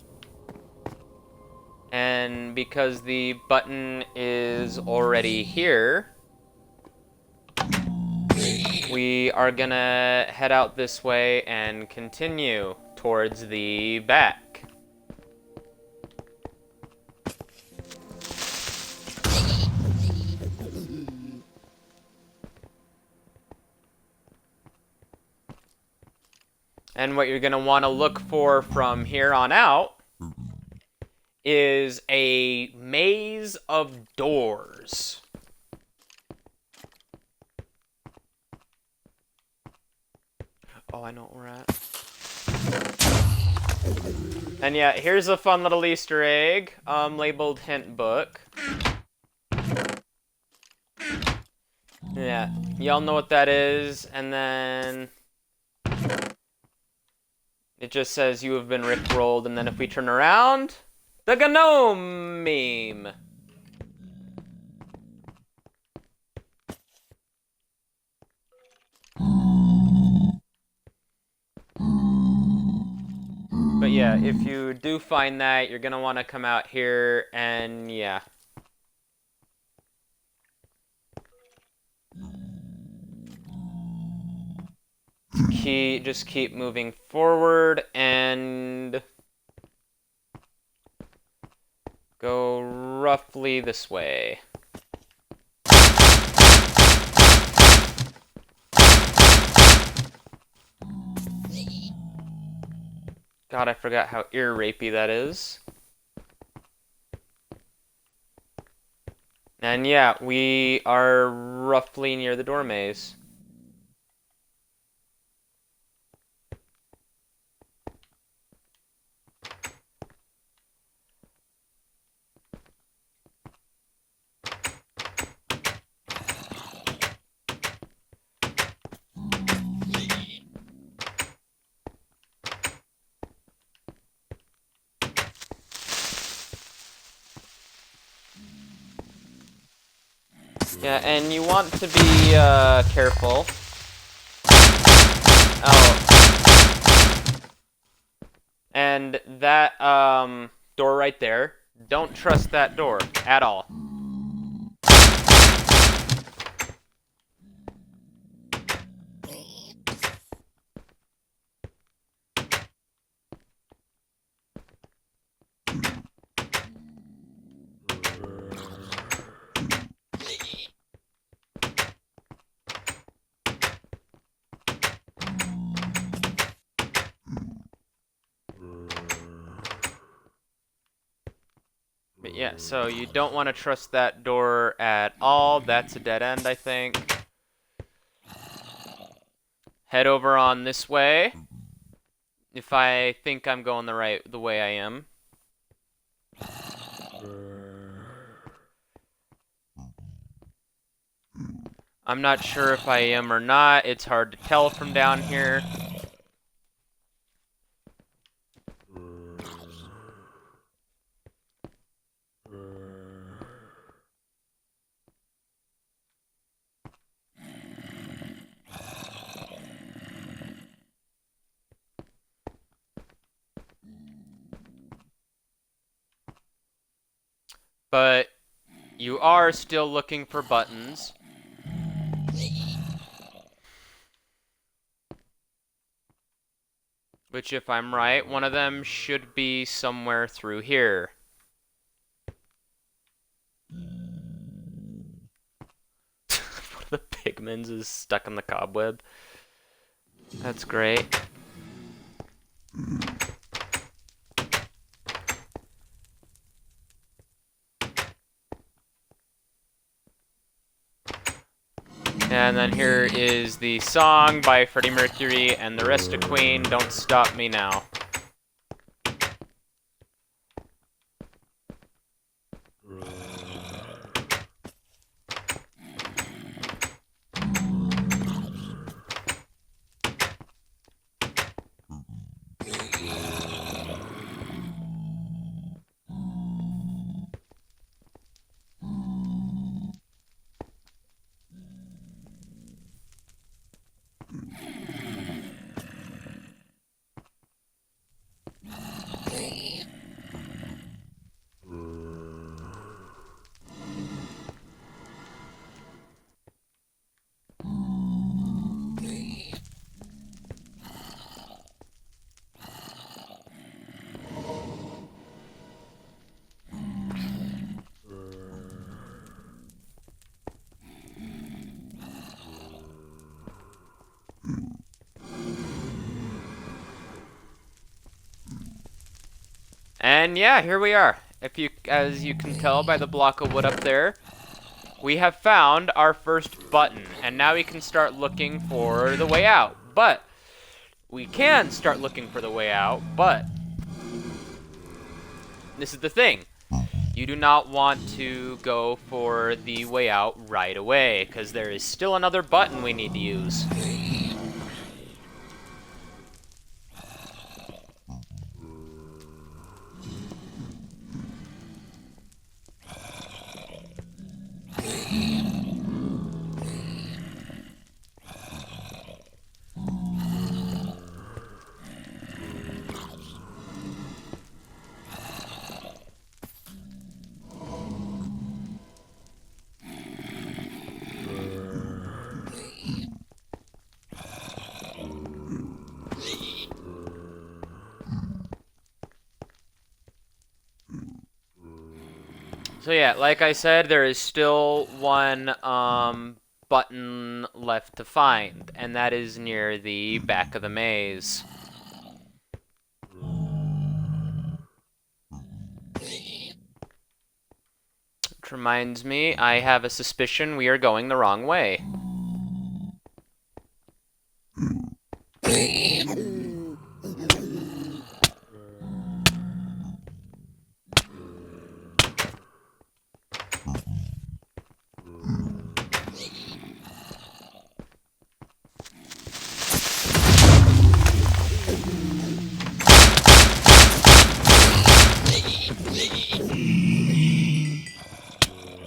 And because the button is already here, we are gonna head out this way and continue towards the back. And what you're gonna want to look for from here on out is a maze of doors. Oh, I know what we're at. And yeah, here's a fun little Easter egg, labeled hint book. Yeah, y'all know what that is, and then it just says you have been rickrolled, and then if we turn around, the GNOME meme. But yeah, if you do find that, you're gonna want to come out here and yeah. just keep moving forward and go roughly this way. God, I forgot how ear-rapey that is. And yeah, we are roughly near the door maze. Yeah, and you want to be careful. Oh. And that door right there, don't trust that door at all. But yeah, so you don't want to trust that door at all. That's a dead end, I think. Head over on this way. If I think I'm going the way I am. I'm not sure if I am or not. It's hard to tell from down here. But you are still looking for buttons. Which, if I'm right, one of them should be somewhere through here. One of the pigments is stuck in the cobweb. That's great. And then here is the song by Freddie Mercury and the rest of Queen, Don't Stop Me Now. And yeah, here we are. As you can tell by the block of wood up there, we have found our first button, and now we can start looking for the way out. But we can start looking for the way out, but this is the thing. You do not want to go for the way out right away, because there is still another button we need to use. So yeah, like I said, there is still one button left to find, and that is near the back of the maze. Which reminds me, I have a suspicion we are going the wrong way.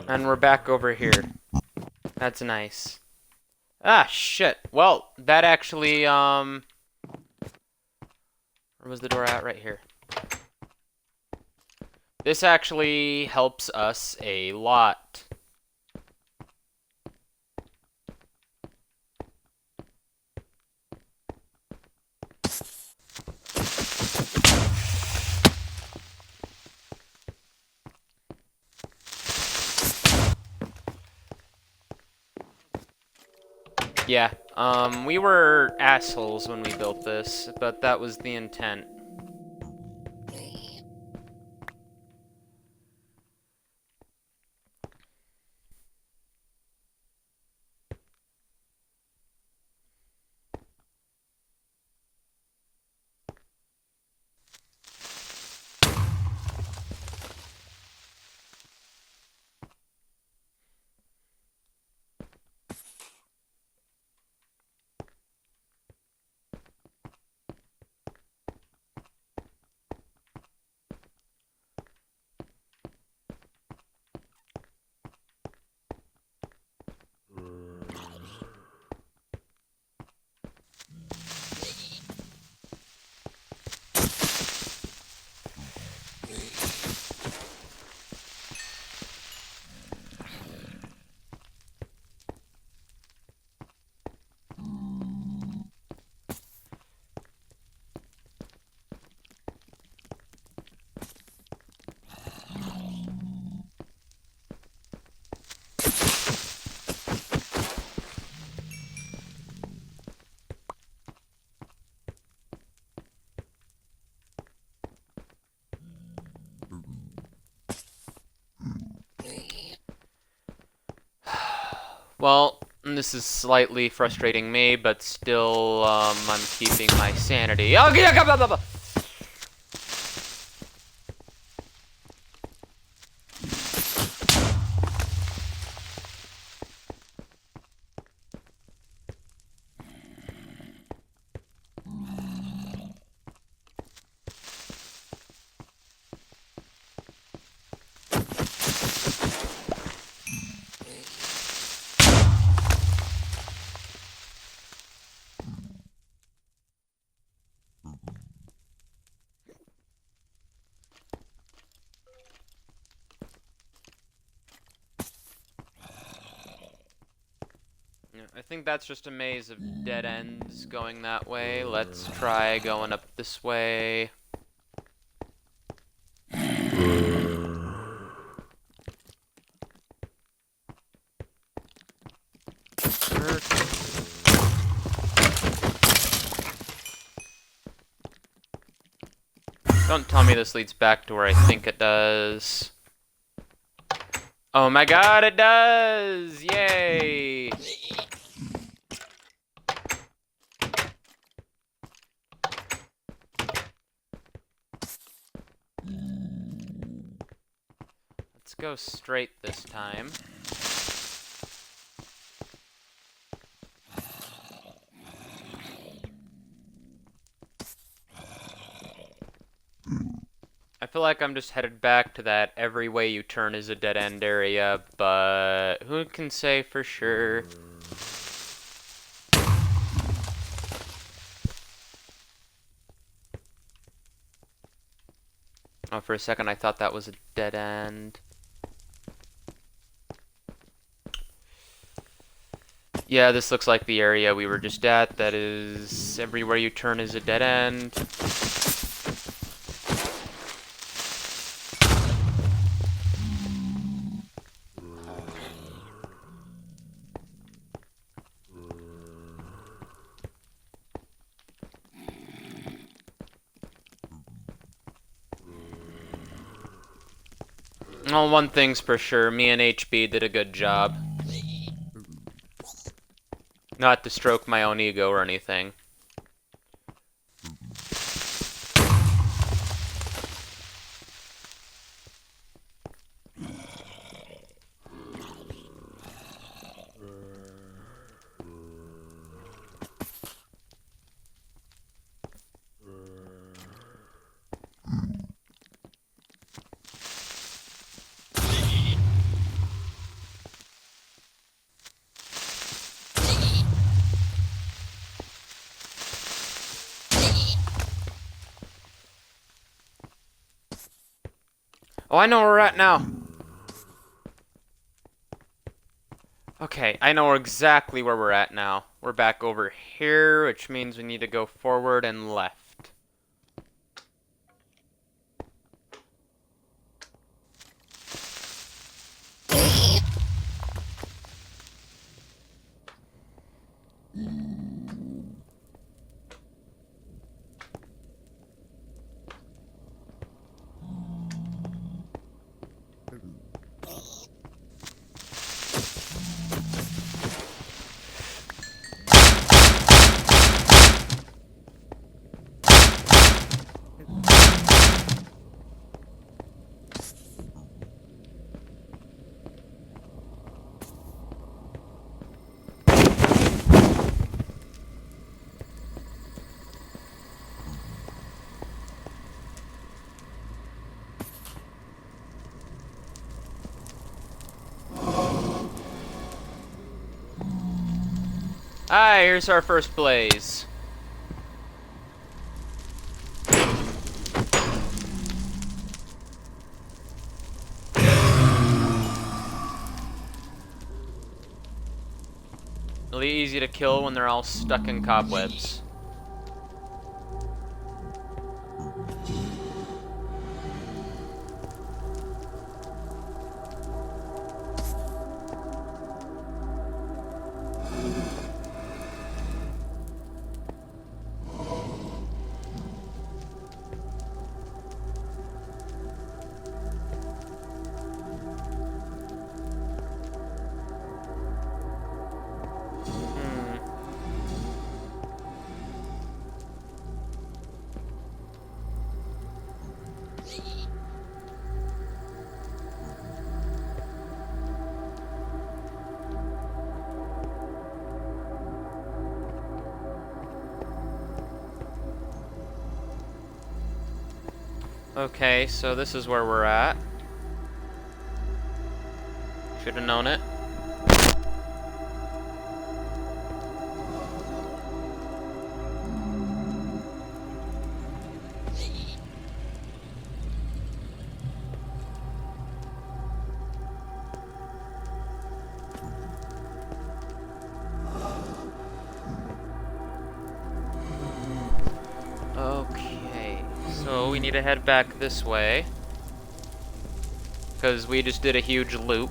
And we're back over here. That's nice. Ah, shit. Well, that actually, where was the door at? Right here. This actually helps us a lot. Yeah, we were assholes when we built this, but that was the intent. Well, this is slightly frustrating me, but still, I'm keeping my sanity. Oh, yeah, blah, blah, blah. I think that's just a maze of dead ends going that way. Let's try going up this way. Don't tell me this leads back to where I think it does. Oh my god, it does! Yay! Let's go straight this time. I feel like I'm just headed back to that every way you turn is a dead end area, but who can say for sure? Oh, for a second I thought that was a dead end. Yeah, this looks like the area we were just at. That is, everywhere you turn is a dead end. Well, one thing's for sure, me and HB did a good job. Not to stroke my own ego or anything. Oh, I know where we're at now. Okay, I know exactly where we're at now. We're back over here, which means we need to go forward and left. Ah, here's our first blaze. Really easy to kill when they're all stuck in cobwebs. Okay, so this is where we're at. Should have known it. Okay, so we need to head back this way, because we just did a huge loop.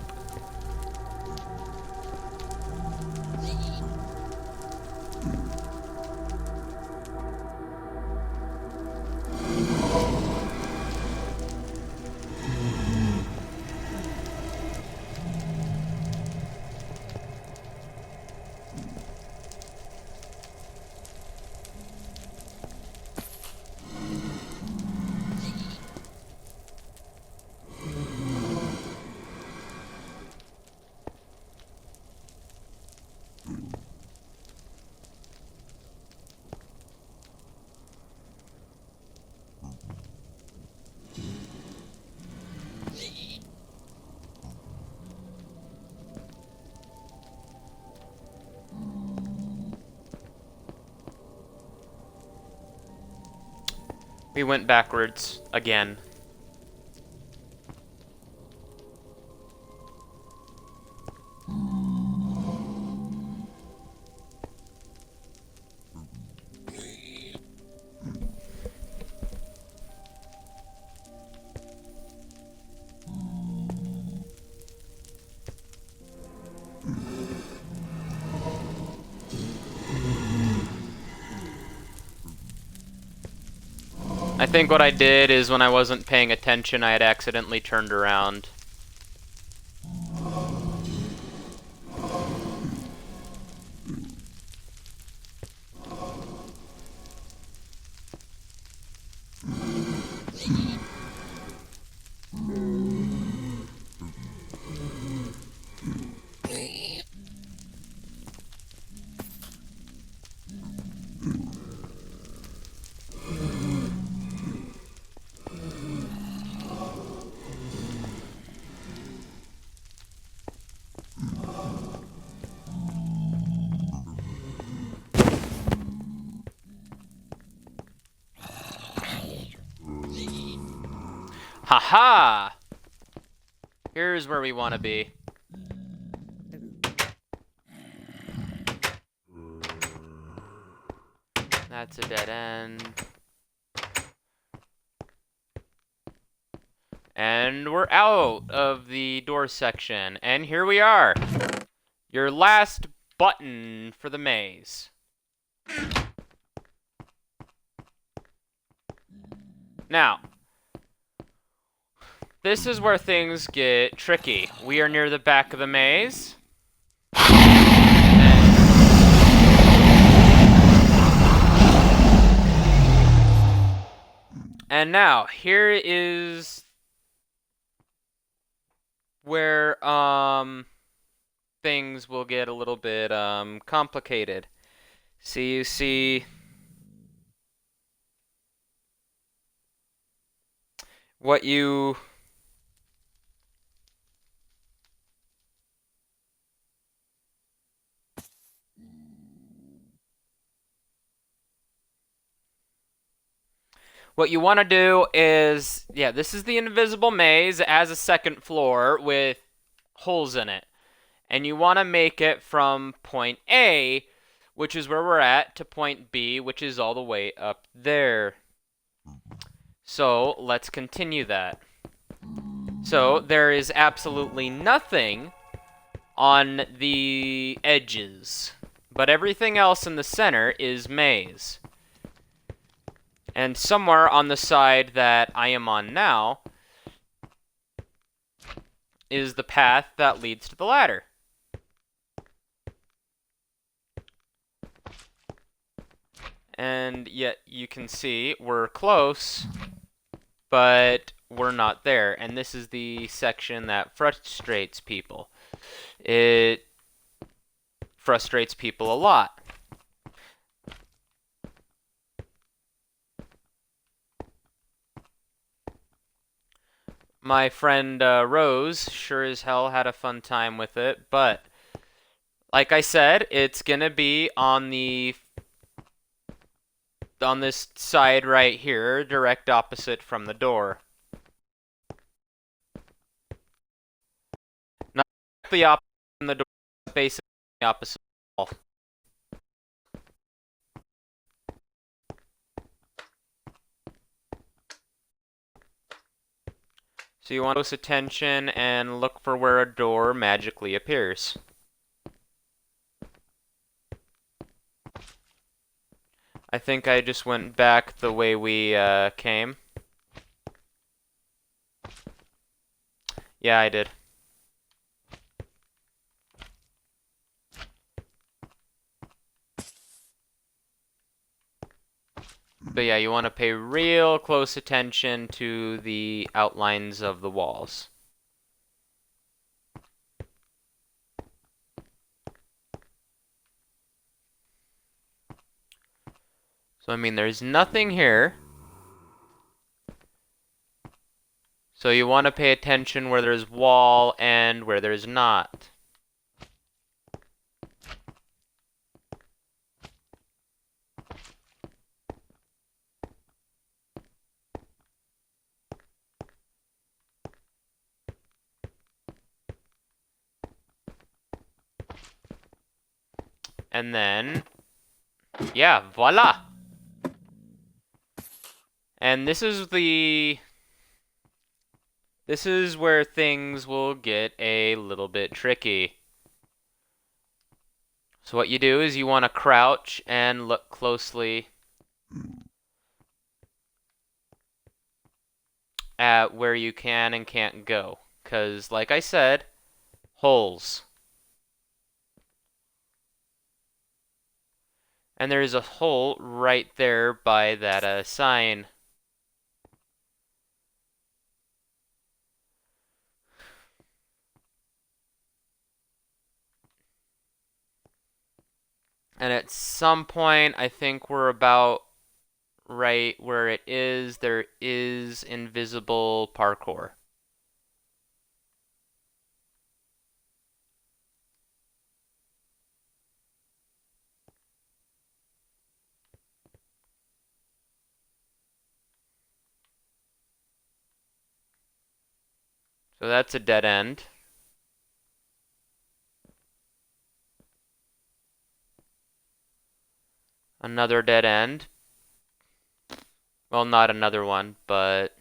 We went backwards again. I think what I did is when I wasn't paying attention, I had accidentally turned around. Haha! Here's where we want to be. That's a dead end. And we're out of the door section. And here we are. Your last button for the maze. Now, this is where things get tricky. We are near the back of the maze. And now, here is where things will get a little bit complicated. See, you see what you want to do is, yeah, this is the invisible maze as a second floor with holes in it. And you want to make it from point A, which is where we're at, to point B, which is all the way up there. So let's continue that. So there is absolutely nothing on the edges, but everything else in the center is maze. And somewhere on the side that I am on now is the path that leads to the ladder. And yet you can see we're close, but we're not there. And this is the section that frustrates people. It frustrates people a lot. My friend Rose sure as hell had a fun time with it, but like I said, it's gonna be on this side right here, direct opposite from the door. Not the opposite from the door, basically the opposite wall. So you want to close attention and look for where a door magically appears. I think I just went back the way we came. Yeah, I did. But yeah, you want to pay real close attention to the outlines of the walls. So, I mean, there's nothing here. So you want to pay attention where there's wall and where there's not. And then, yeah, voila! And this is where things will get a little bit tricky. So what you do is you want to crouch and look closely at where you can and can't go. Because, like I said, holes. And there's a hole right there by that sign. And at some point, I think we're about right where it is, there is invisible parkour. So that's a dead end. Another dead end. Well, not another one, but...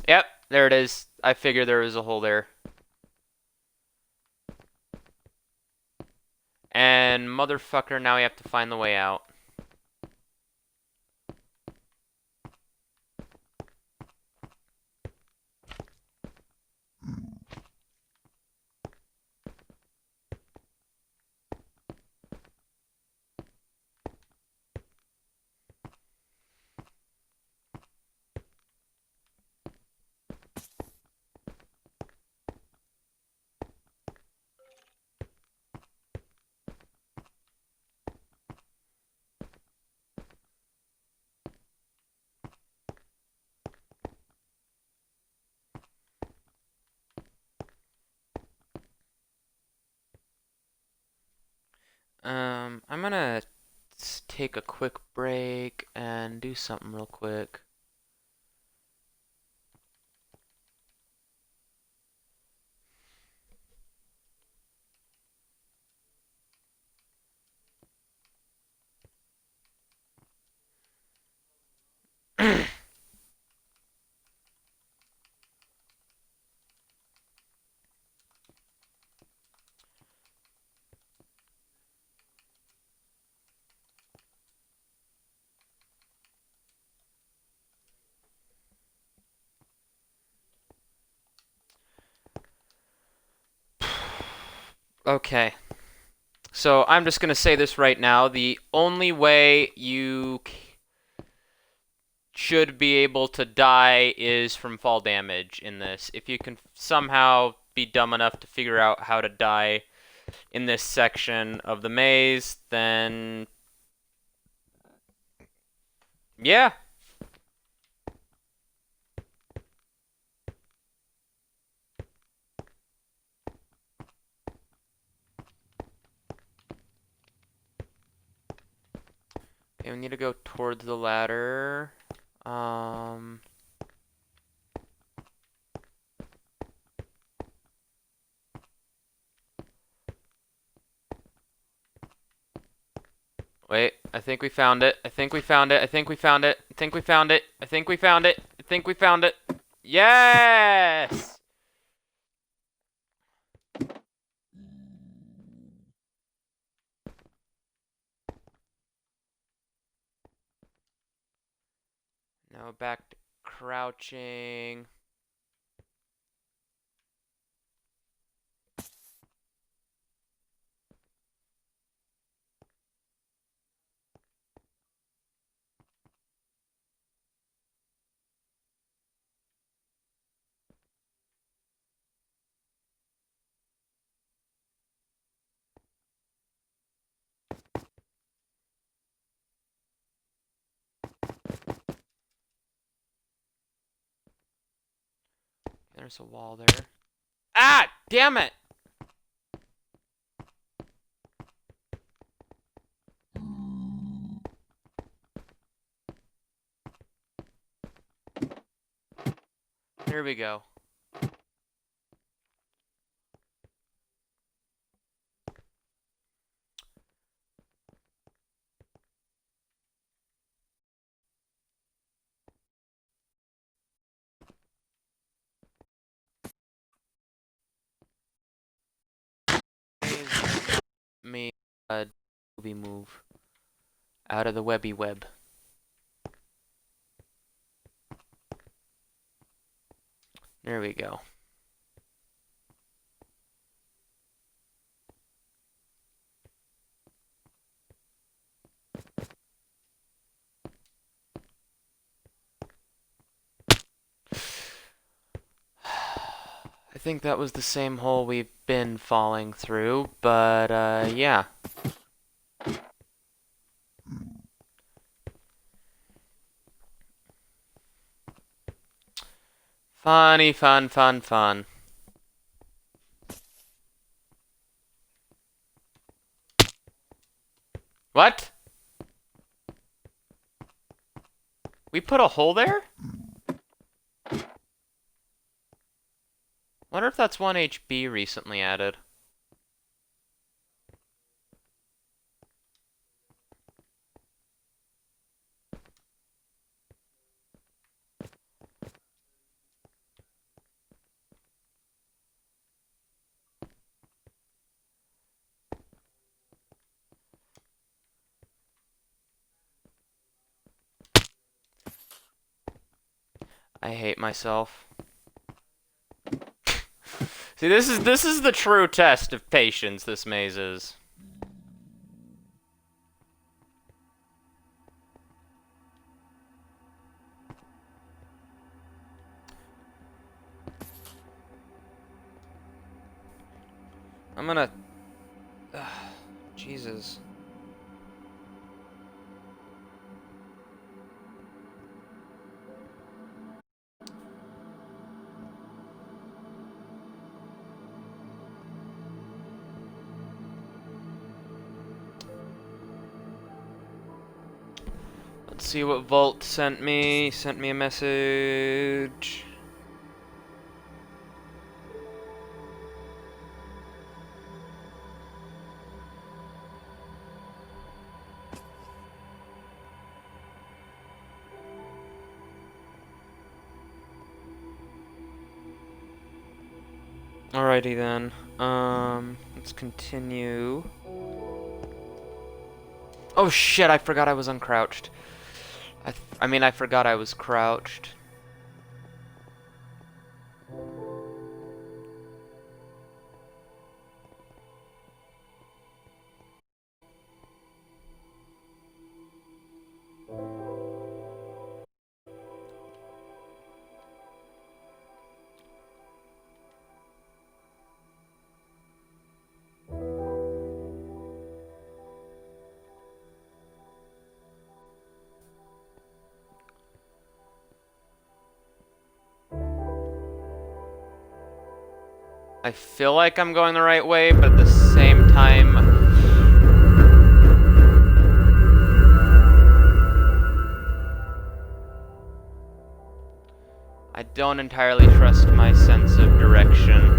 Yep, there it is. I figured there was a hole there. And motherfucker, now we have to find the way out. I'm gonna take a quick break and do something real quick. Okay. So I'm just gonna say this right now. The only way you should be able to die is from fall damage in this. If you can somehow be dumb enough to figure out how to die in this section of the maze, then yeah. Okay, we need to go towards the ladder. Wait, I think we found it. I think we found it. I think we found it. I think we found it. I think we found it. I think we found it. Yes! Now back to crouching. There's a wall there. Ah! Damn it! There we go. Me movie move out of the webby web. There we go. I think that was the same hole we've been falling through, but yeah. Funny, fun, fun, fun. What? We put a hole there? Wonder if that's 1 HB recently added. I hate myself. See, this is the true test of patience, this maze is. I'm gonna... Jesus. Let's see what Volt sent me. Sent me a message. Alrighty then. Let's continue. Oh shit, I forgot I was uncrouched. I mean, I forgot I was crouched. I feel like I'm going the right way, but at the same time... I don't entirely trust my sense of direction.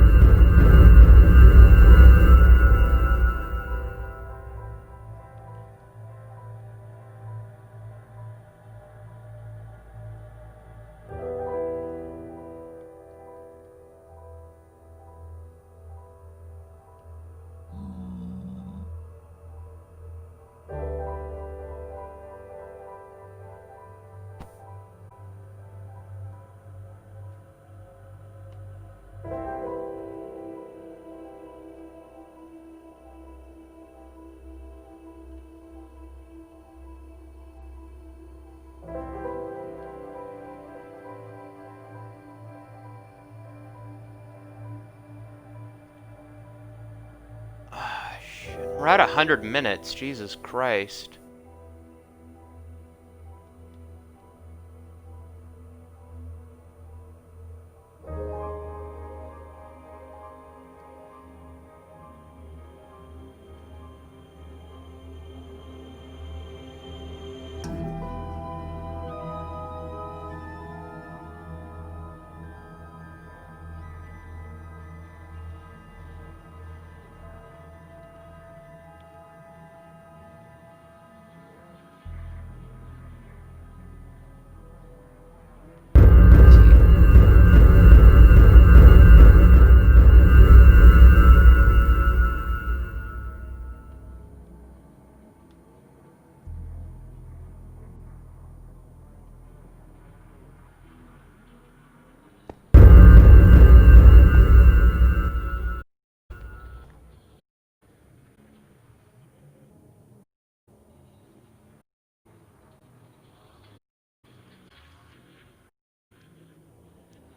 We're at 100 minutes, Jesus Christ.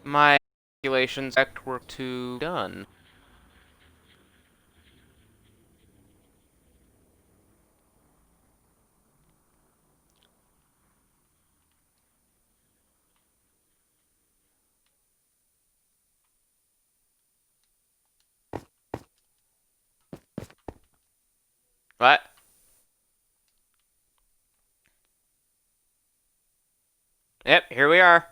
My calculations were too done. What? Yep, here we are.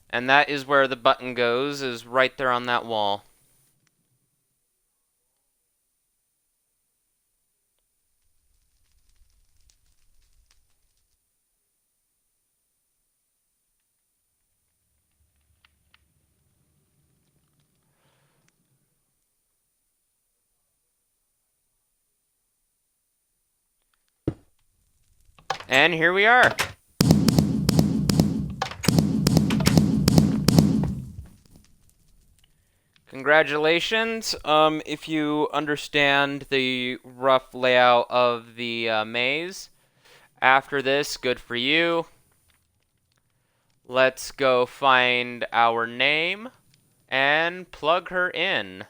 And that is where the button goes, is right there on that wall. And here we are. Congratulations. If you understand the rough layout of the maze, after this, good for you. Let's go find our name and plug her in.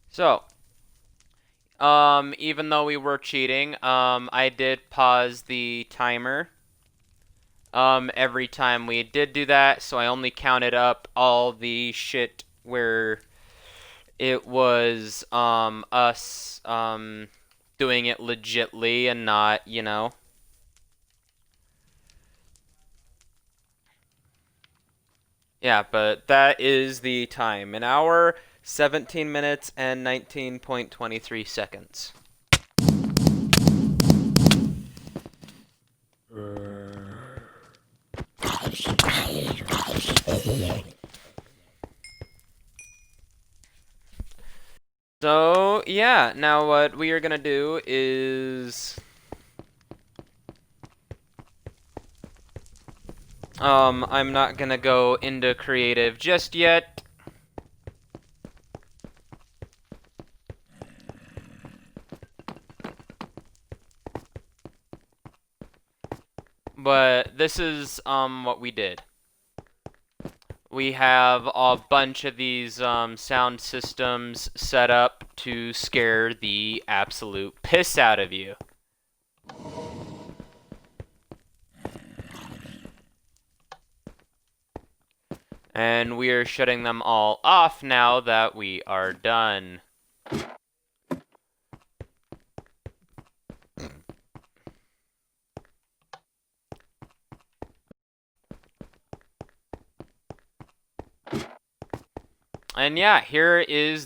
So, even though we were cheating, I did pause the timer every time we did do that, so I only counted up all the shit where it was us doing it legitly and not, you know. Yeah, but that is the time. An hour, 17 minutes, and 19.23 seconds. So, yeah, now what we are gonna do is... I'm not gonna go into creative just yet. But this is, what we did. We have a bunch of these sound systems set up to scare the absolute piss out of you. And we are shutting them all off now that we are done. And yeah, here is